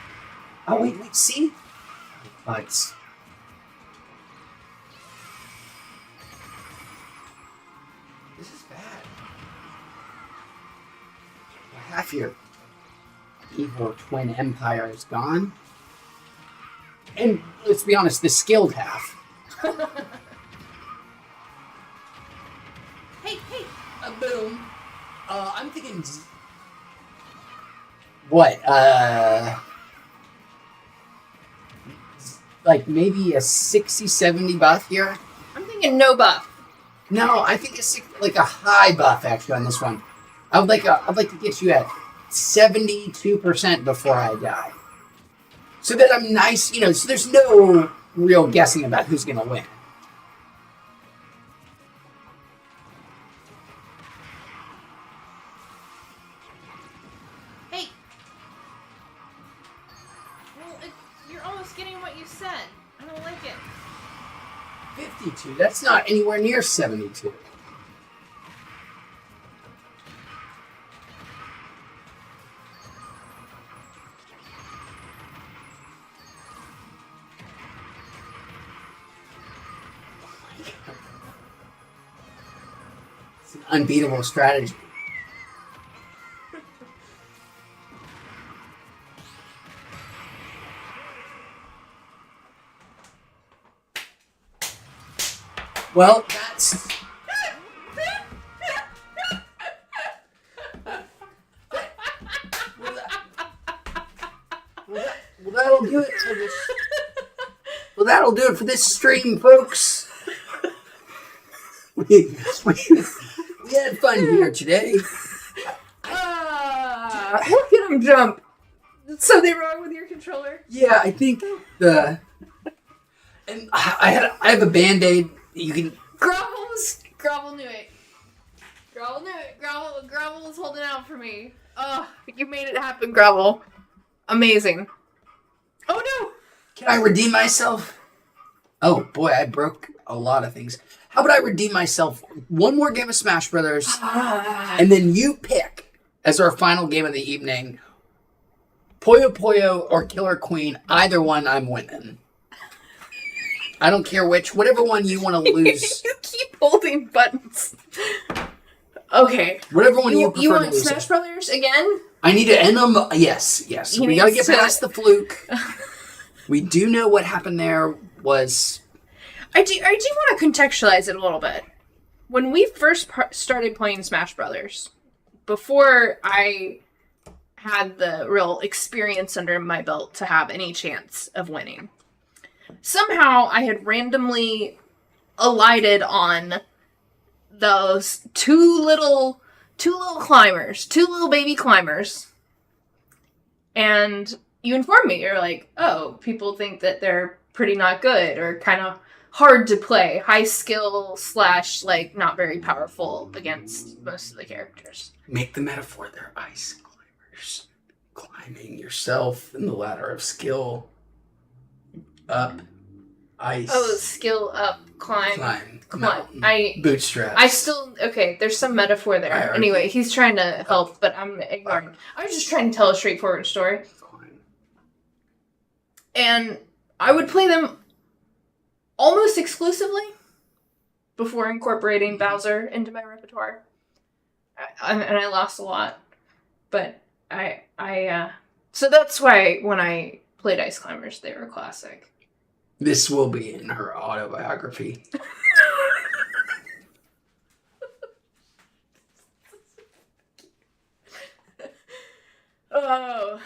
Oh, wait, see? Butts. This is bad. Well, half your evil twin empire is gone. And let's be honest, the skilled half. Hey, boom. I'm thinking... What, like maybe a 60, 70 buff here? I'm thinking no buff. No, I think it's like a high buff actually on this one. I'd like to get you at 72% before I die. So that I'm nice, so there's no real guessing about who's going to win. Hey. Well, you're almost getting what you said. I don't like it. 52, that's not anywhere near 72. It's an unbeatable strategy. Well, that's... Well, that'll do it for this... Well, that'll do it for this stream, folks. We had fun here today. Look at him jump. Is something wrong with your controller? Yeah, I think the... And I have a Band-Aid. You can... Grovel knew it. Grovel was holding out for me. Oh, you made it happen, Grovel. Amazing. Oh no! Can I redeem myself? Oh boy, I broke a lot of things. How about I redeem myself one more game of Smash Brothers, and then you pick as our final game of the evening, Puyo Puyo or Killer Queen. Either one, I'm winning. I don't care which. Whatever one you want to lose. You keep holding buttons. Okay. Whatever one you prefer You to want lose. Smash Brothers again? I need to end them. Yes. We gotta get past the fluke. We do know what happened there was... I do want to contextualize it a little bit. When we first started playing Smash Brothers, before I had the real experience under my belt to have any chance of winning, somehow I had randomly alighted on those two little climbers, two little baby climbers. And you inform me, you're like, oh, people think that they're pretty not good or kind of hard to play, high skill / like not very powerful against most of the characters. Make the metaphor they're ice climbers. Climbing yourself in the ladder of skill. Up. Ice. Oh, skill up, climb. Mountain, bootstrap. I still, okay, there's some metaphor there. Hierarchy. Anyway, he's trying to help, but I'm ignoring. I was just trying to tell a straightforward story. Climb. And I would play them almost exclusively before incorporating Bowser into my repertoire. And I lost a lot. But so that's why when I played Ice Climbers, they were classic. This will be in her autobiography. Oh.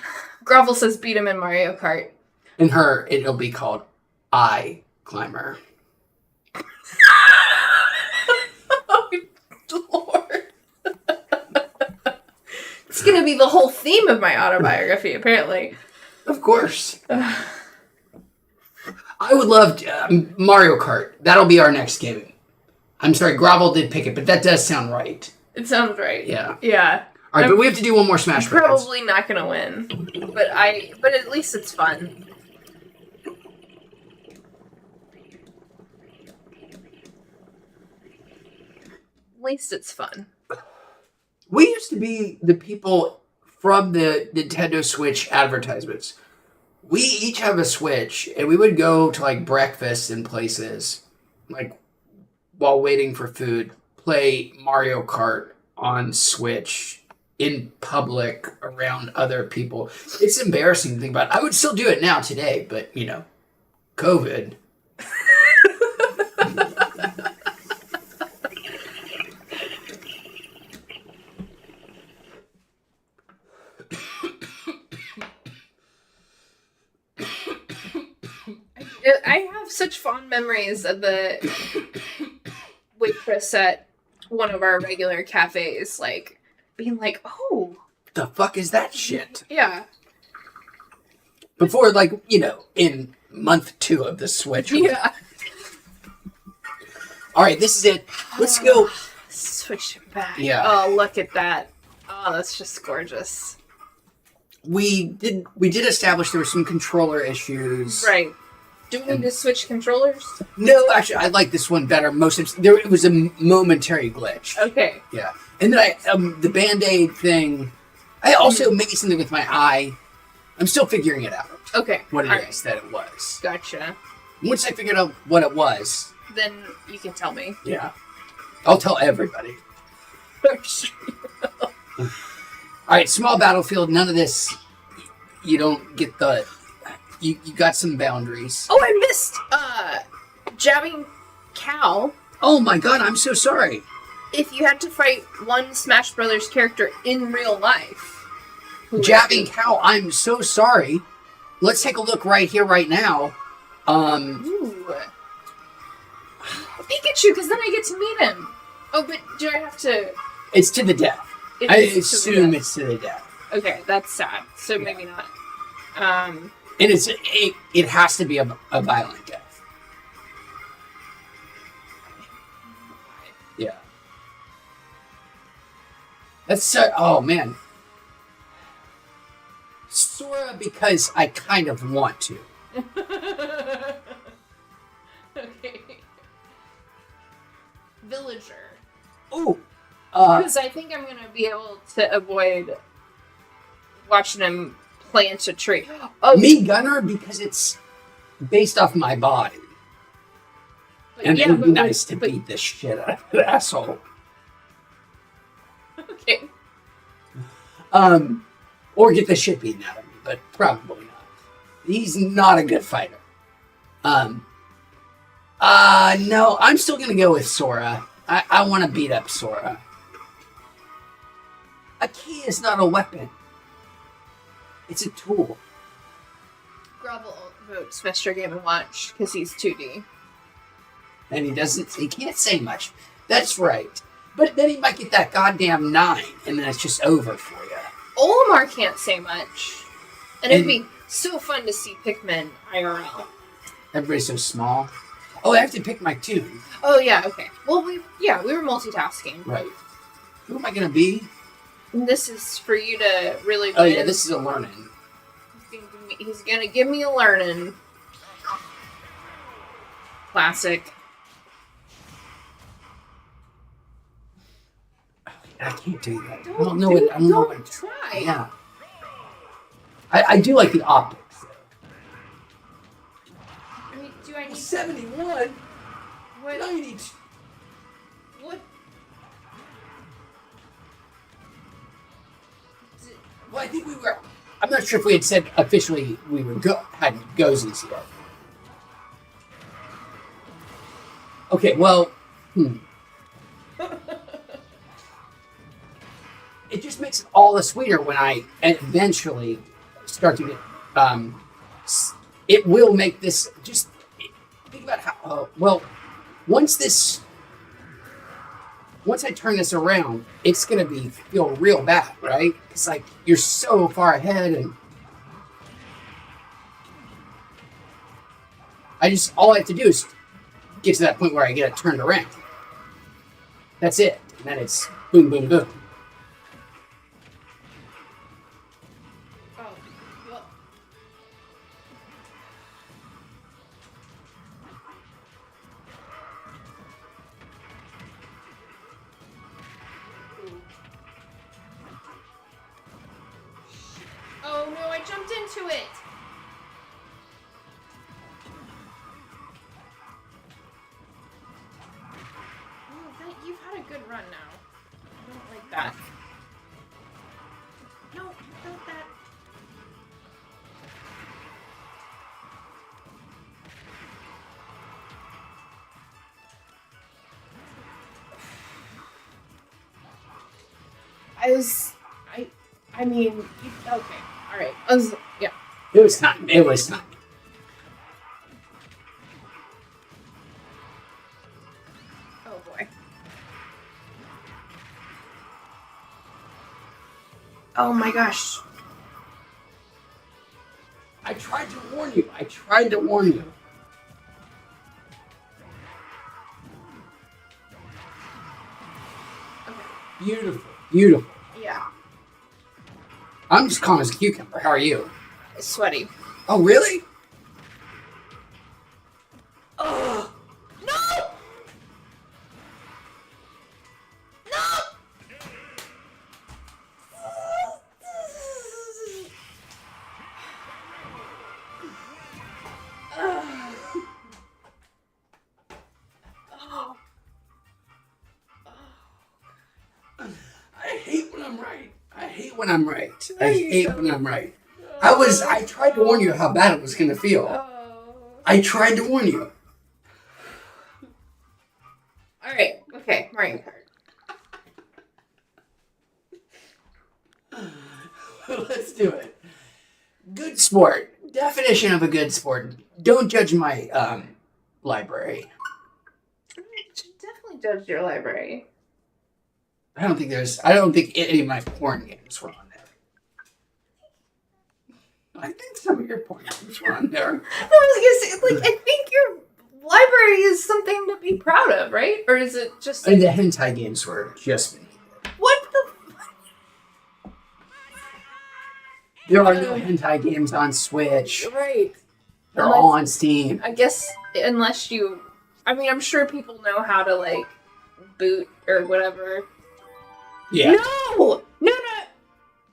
Grovel says beat him in Mario Kart. In her, it'll be called I Climber. Oh, Lord. It's gonna be the whole theme of my autobiography, apparently. Of course. I would love Mario Kart. That'll be our next game. I'm sorry, Grovel did pick it, but that does sound right. It sounds right. Yeah. Yeah. All right, but we have to do one more Smash Bros. Probably not gonna win, but at least it's fun. At least it's fun. We used to be the people from the Nintendo Switch advertisements. We each have a Switch, and we would go to like breakfast in places, like while waiting for food, play Mario Kart on Switch in public around other people. It's embarrassing to think about. I would still do it now today, but you know, COVID. I have such fond memories of the waitress at one of our regular cafes, like, being like, oh. The fuck is that shit? Yeah. Before, like, you know, in month 2 of the Switch. Yeah. All right, this is it. Let's go. Switch it back. Yeah. Oh, look at that. Oh, that's just gorgeous. We did establish there were some controller issues. Right. Do we need to switch controllers? No, actually, I like this one better. It was a momentary glitch. Okay. Yeah, and then the Band-Aid thing. I also maybe something with my eye. I'm still figuring it out. Okay. What it is that it was. Gotcha. Once I figured out what it was, then you can tell me. Yeah, I'll tell everybody. All right, small battlefield. None of this. You don't get the. You got some boundaries. Oh, I missed jabbing cow. Oh my god, I'm so sorry. If you had to fight one Smash Brothers character in real life. Jabbing cow, I'm so sorry. Let's take a look right here, right now. Ooh. Pikachu, because then I get to meet him. Oh, but do I have to... It's to the death. I assume it's to the death. Okay, that's sad. So maybe not. And it has to be a violent death. Yeah. That's so... Oh, man. Sora, because I kind of want to. Okay. Villager. Oh. Because I think I'm going to be able to avoid watching him plant a tree. Oh, me, Gunner, because it's based off my body. And it would be nice to beat the shit out of that asshole. Okay. Or get the shit beaten out of me, but probably not. He's not a good fighter. No, I'm still gonna go with Sora. I want to beat up Sora. A key is not a weapon. It's a tool. Grovel votes Mr. Game & Watch because he's 2D. And he can't say much. That's right. But then he might get that goddamn 9, and then it's just over for you. Olimar can't say much. And it'd be so fun to see Pikmin IRL. Everybody's so small. Oh, I have to pick my tune. Oh, yeah, okay. Well, we were multitasking. Right. Who am I going to be? And this is for you to really Oh, win. yeah, this is a learning. He's gonna give me a learning. Classic. I can't do that. Don't try. Yeah. I do like the optics. I mean, do I need 71? what? 90. What? Well, I think we were. I'm not sure if we had said officially we were had gozies yet. Okay, well, it just makes it all the sweeter when I eventually start to get. It will make this just think about how once I turn this around, it's gonna feel real bad, right? It's like you're so far ahead, and all I have to do is get to that point where I get it turned around. That's it, and then it's boom, boom, boom. Oh, well. Oh no, I jumped into it! Oh, you've had a good run now. I don't like that. No, not that. I mean, okay, alright. Yeah. It was time. It was time. Oh boy. Oh my gosh. I tried to warn you. I tried to warn you. Okay. Beautiful. Beautiful. Yeah. I'm just calm as a cucumber. How are you? It's sweaty. Oh, really? Oh no! No! I hate when I'm right. I hate when I'm right. I hate when I'm right. I tried to warn you how bad it was going to feel. I tried to warn you. Alright, okay, Mario Kart. Let's do it. Good sport. Definition of a good sport. Don't judge my library. I should definitely judge your library. I don't think any of my porn games were on there. I think some of your porn games were on there. I was gonna say, like, I think your library is something to be proud of, right? Or is it just And the hentai games were just me. what the There are no hentai games on Switch. right? They're all on Steam. I guess unless you, I mean, I'm sure people know how to like boot or whatever. Yeah. No.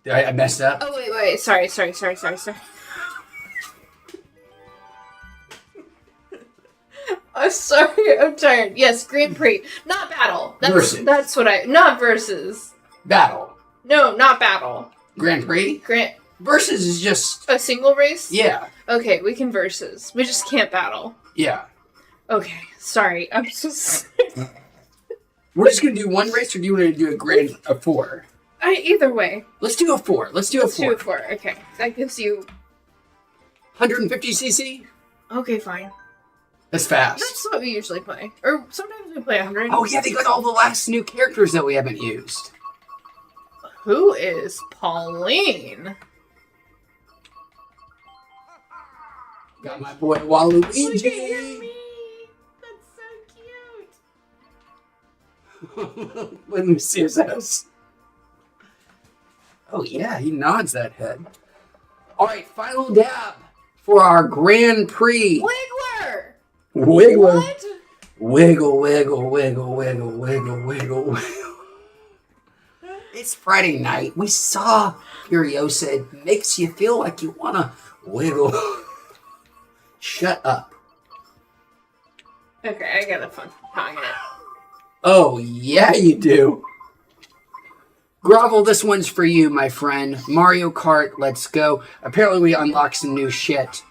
I messed up. Oh wait. Sorry. I'm sorry. I'm tired. Yes, Grand Prix, not battle. Versus. That's what not versus. Battle. No, not battle. Grand Prix? Versus is just... A single race? Yeah. Okay, we can versus. We just can't battle. Yeah. Okay, sorry. I'm so sorry. We're just going to do one race, or do you want to do a 4? Either way. Let's do a 4. Let's do a 4. Do a 4. Okay. That gives you... 150cc? Okay, fine. That's fast. That's what we usually play. Or sometimes we play 100. Oh yeah, they got all the last new characters that we haven't used. Who is Pauline? Got my boy Look Waluigi. at me. That's so cute. Let me see his ass. Oh yeah, he nods that head. All right, final dab for our Grand Prix. Wiggler! Wiggler. What? Wiggle, wiggle, wiggle, wiggle, wiggle, wiggle, wiggle. It's Friday night. We saw Furiosa. It makes you feel like you want to wiggle. Shut up. Okay, I got a fun time. Oh, yeah, you do. Grovel, this one's for you, my friend. Mario Kart, let's go. Apparently, we unlocked some new shit.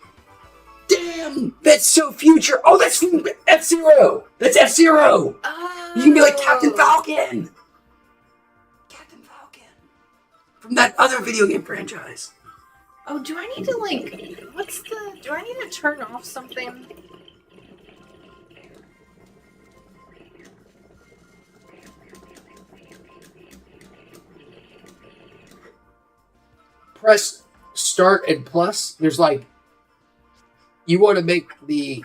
Damn, that's so future. Oh, that's from F-Zero. That's F-Zero. Oh. You can be like Captain Falcon. Captain Falcon. From that other video game franchise. Oh, do I need to, like, do I need to turn off something? Press start and plus. There's like, you want to make the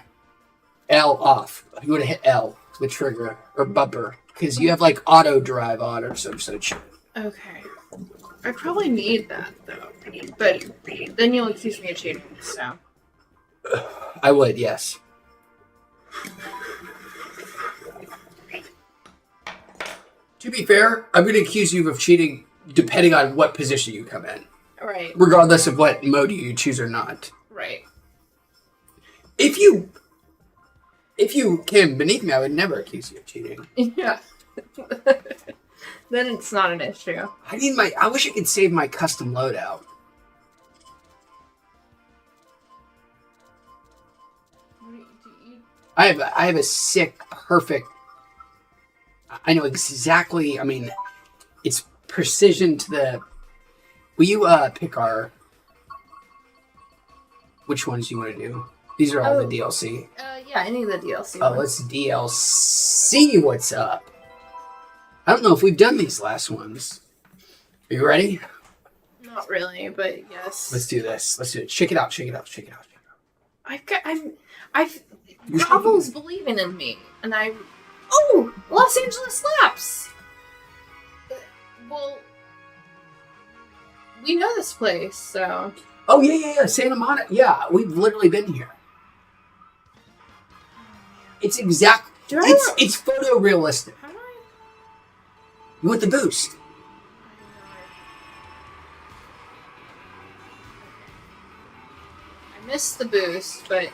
L off. You want to hit L, the trigger, or bumper. Because you have like auto drive on or some such. Okay. I probably need that, though. But then you'll accuse me of cheating, so. I would, yes. To be fair, I'm going to accuse you of cheating depending on what position you come in. Right. Regardless of what mode you choose or not. Right. If you came beneath me, I would never accuse you of cheating. Yeah. Then it's not an issue. I wish I could save my custom loadout. I have a sick, perfect. I know exactly. I mean, it's precision to the. Will you pick our? Which ones you want to do? These are all the DLC. Yeah, any of the DLC Oh, ones. let's DLC what's up. I don't know if we've done these last ones. Are you ready? Not really, but yes. Let's do this. Let's do it. Shake it out. Shake it out. Shake it out. I've Grovel's believing in me, and Los Angeles Laps. Well, we know this place, so. Oh yeah. Santa Monica. Yeah, we've literally been here. It's exact. It's photorealistic. How do I? You want the boost? I missed the boost, but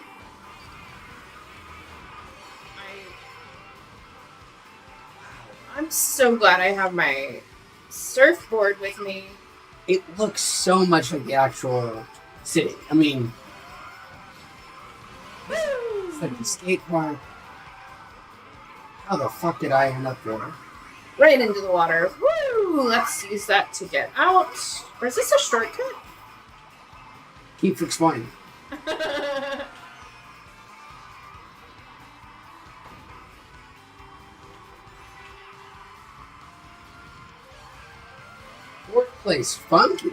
I'm so glad I have my surfboard with me. It looks so much like the actual city. I mean, it's like the skate park. How the fuck did I end up there? Right into the water. Woo! Let's use that to get out. Or is this a shortcut? Keep explaining. Workplace funky.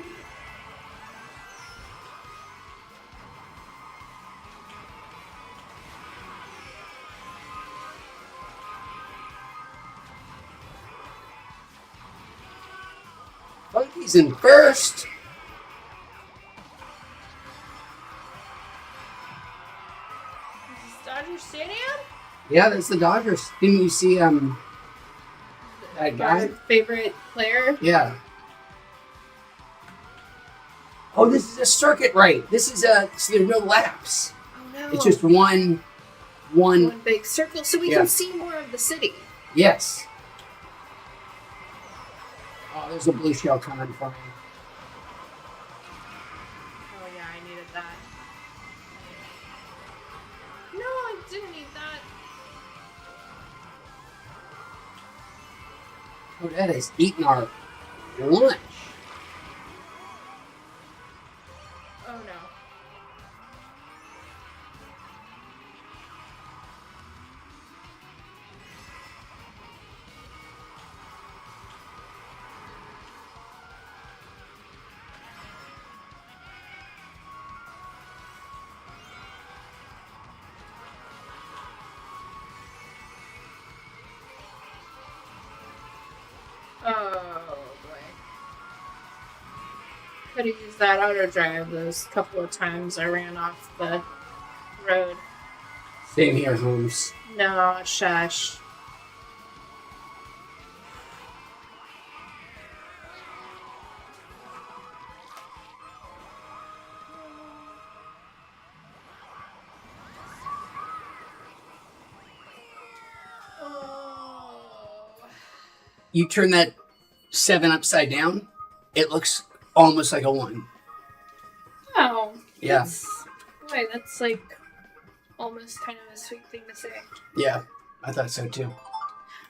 Funky's in first. Is this Dodger Stadium? Yeah, that's the Dodgers. Didn't you see that guy? Our favorite player? Yeah. Oh, this is a circuit right. This is so there's no laps. Oh no. It's just one. One big circle so we Yeah. can see more of the city. Yes. Oh, there's a blue shell coming for me. Oh yeah, I needed that. No, I didn't need that. Oh, that is eating our lunch. Oh no. Oh boy. Could have used that auto drive those couple of times I ran off the road. Same here, Holmes. No, shush. You turn that 7 upside down, it looks almost like a 1. Oh. Yeah. Boy, that's like almost kind of a sweet thing to say. Yeah, I thought so too.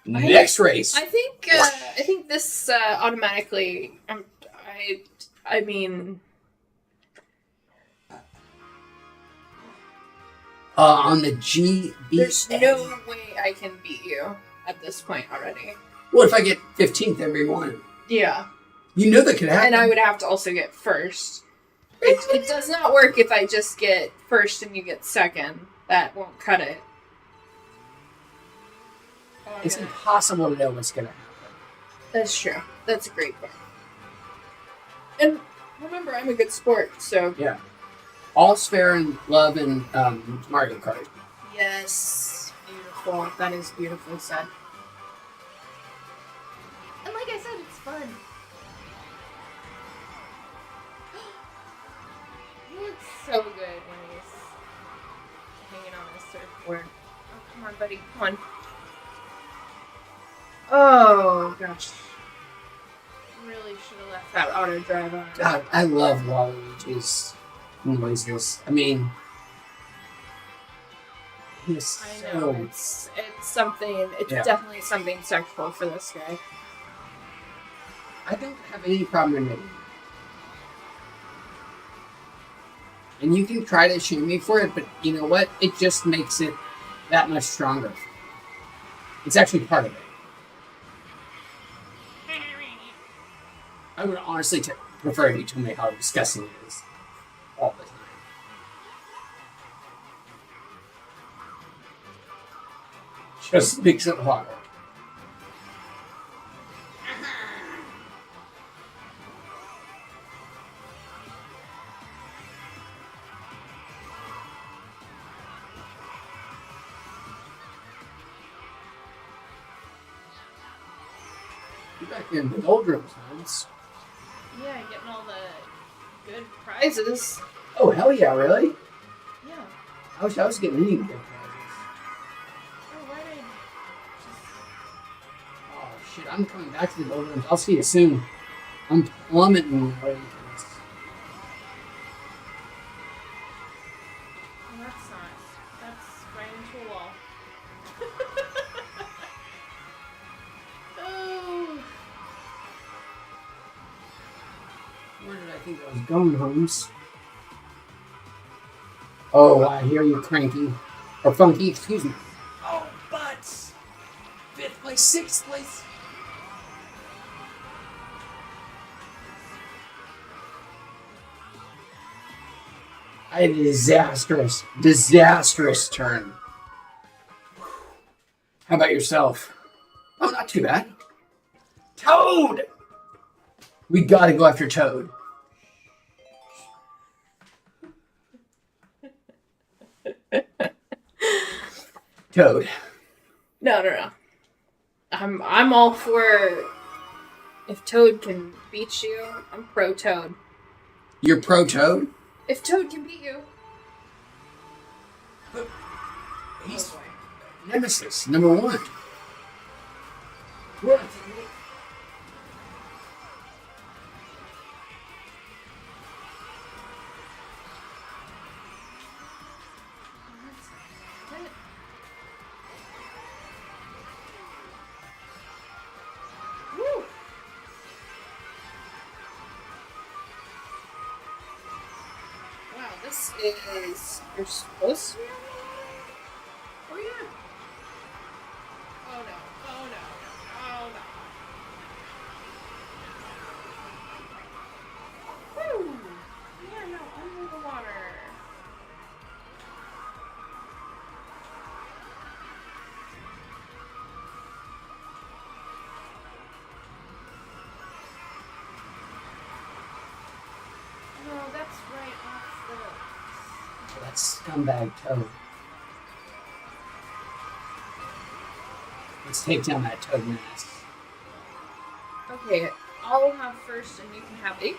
Next race. I think this automatically. I mean. On the GB. There's no way I can beat you at this point already. What if I get 15th every one? Yeah. You know that could happen. And I would have to also get first. It does not work if I just get first and you get second. That won't cut it. It's impossible to know what's going to happen. That's true. That's a great point. And remember, I'm a good sport, so... Yeah. All's fair in love and Mario Kart. Yes. Beautiful. That is beautifully said. And like I said, it's fun. He looks so good when he's hanging on his surfboard. Oh, come on, buddy. Come on. Oh, gosh. Really should have left that auto drive on. God, I love Waluigi's noises. I mean, he's I know. It's something. It's definitely something sexual for this guy. I don't have any problem with it. And you can try to shame me for it, but you know what? It just makes it that much stronger. It's actually part of it. I would honestly prefer if you told me how disgusting it is all the time. Just makes it hotter. You're back in the doldrums, Hans. Yeah, getting all the good prizes. Oh, hell yeah, really? Yeah. I wish I was getting any good prizes. Oh, why did I just... Oh, shit, I'm coming back to the doldrums. I'll see you soon. I'm plummeting right into this. Well, that's not... That's right into a wall. Oh. Where did I think I was going, Holmes? Oh, I hear you, Cranky. Or Funky, excuse me. Oh, butts! 5th place, 6th place. I had a disastrous turn. How about yourself? Oh, not too bad. Toad! We gotta go after Toad. Toad. No. I'm all for... If Toad can beat you, I'm pro Toad. You're pro Toad? If Toad can beat you... But he's Nemesis, number 1. What? Woo! Wow, this is... You're supposed to be on the line? Oh, yeah. Oh, no. Oh, no. Oh, no. Woo! Yeah, no, under the water. that scumbag toad. Let's take down that toad menace. Okay, I'll have first and you can have eighth.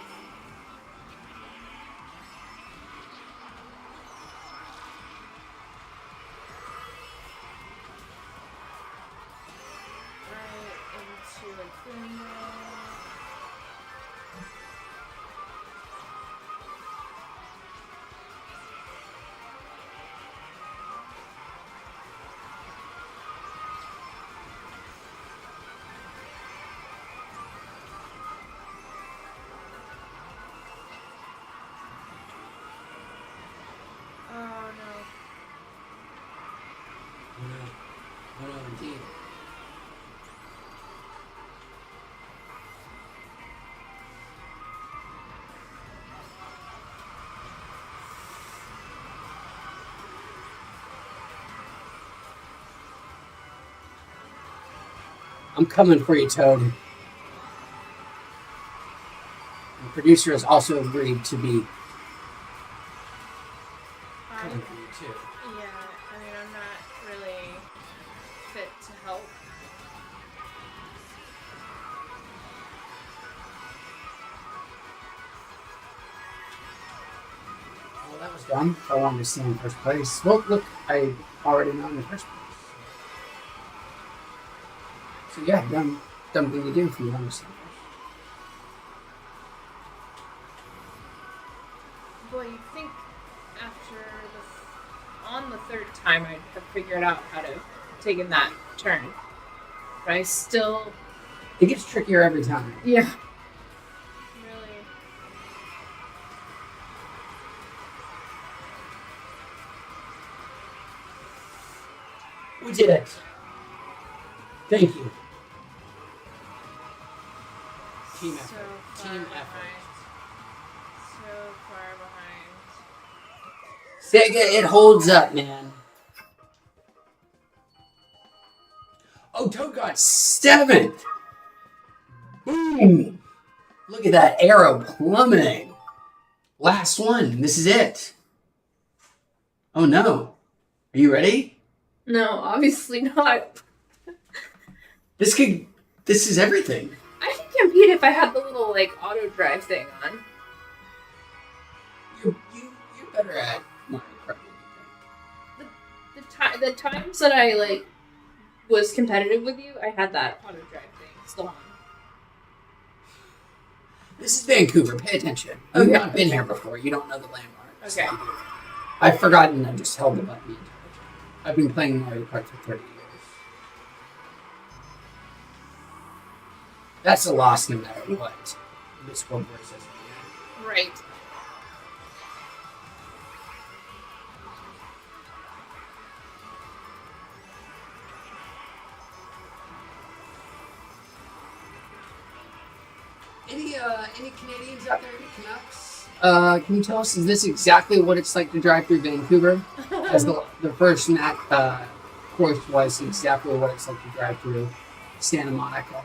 Right into a window. Oh no. Oh no, indeed. I'm coming for you, Toad. The producer has also agreed to be coming for you, too. Yeah, I mean, I'm not really fit to help. Well, that was dumb. I wanted to stay in first place. Well, look, I already know in the first place. So yeah, dumb thing to do if you want to stay first. Boy, you think after on the third time I'd have figured out how to take in that turn. But I still... It gets trickier every time. Yeah. Really. We did it. Thank you. Team effort. So far Team behind. effort. So far behind. Sega, it holds up, man. Oh, Toad got 7th. Boom. Look at that arrow plummeting. Last one. This is it. Oh, no. Are you ready? No, obviously not. This is everything. I could compete if I had the little, like, auto drive thing on. You're better at Mario Kart. The times that I, like, was competitive with you, I had that auto drive thing still on. This is Vancouver. Pay attention. You've not been here before. You don't know the landmarks. Okay. I've forgotten. I just held the button. I've been playing Mario Kart for 30 years. That's a loss no matter what. This scoreboard says. Right. Any Canadians out there? Any Canucks? Can you tell us, is this exactly what it's like to drive through Vancouver? As the first course was exactly what it's like to drive through Santa Monica.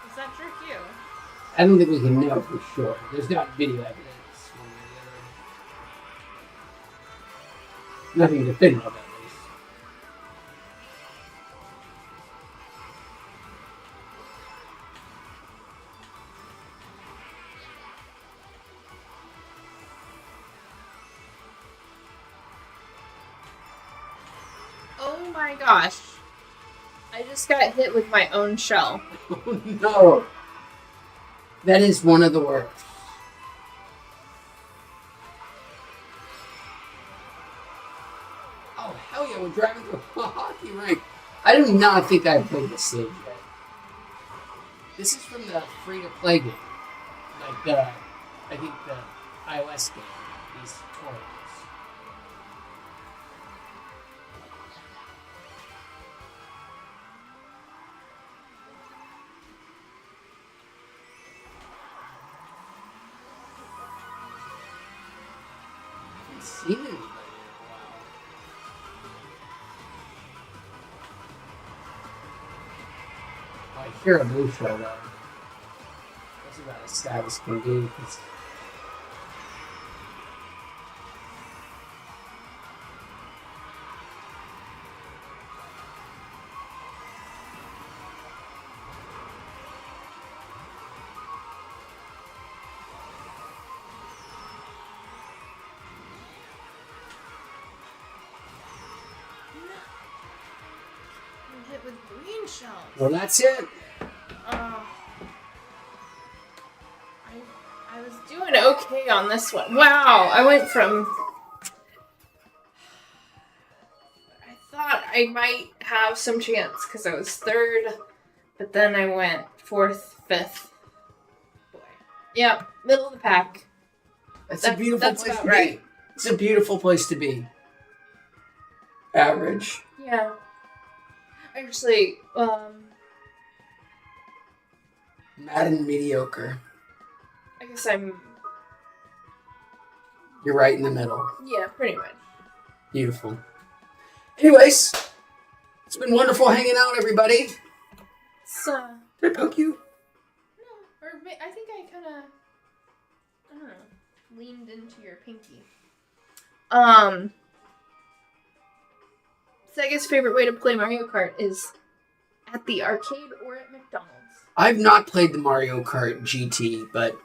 Does that jerk you? I don't think we can know for sure. There's not video evidence one way or the other. Nothing definitive, at least. Oh my gosh. I just got hit with my own shell. Oh no! That is one of the worst. Oh hell yeah, we're driving through a hockey rink. I do not think I've played this stage yet. This is from the free-to-play game. Like I think the iOS game, these tutorials. seen anybody in a while. I hear a blue show though. That's about as sad as can be. Hit with green shells. Well, that's it. I was doing okay on this one. Wow, I went from. I thought I might have some chance because I was third, but then I went fourth, fifth. Boy. Yep, middle of the pack. That's a beautiful place to be. Right. It's a beautiful place to be. Average. Yeah. Actually, Mad and mediocre. I guess I'm. You're right in the middle. Yeah, pretty much. Beautiful. Anyways, it's been wonderful hanging out, everybody. So. Did I poke you? No, or I think I kind of. I don't know. Leaned into your pinky. Sega's favorite way to play Mario Kart is at the arcade or at McDonald's. I've not played the Mario Kart GT, but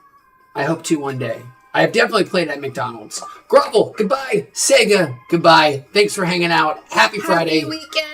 I hope to one day. I have definitely played at McDonald's. Grovel, goodbye. Sega, goodbye. Thanks for hanging out. Happy Friday. Happy weekend.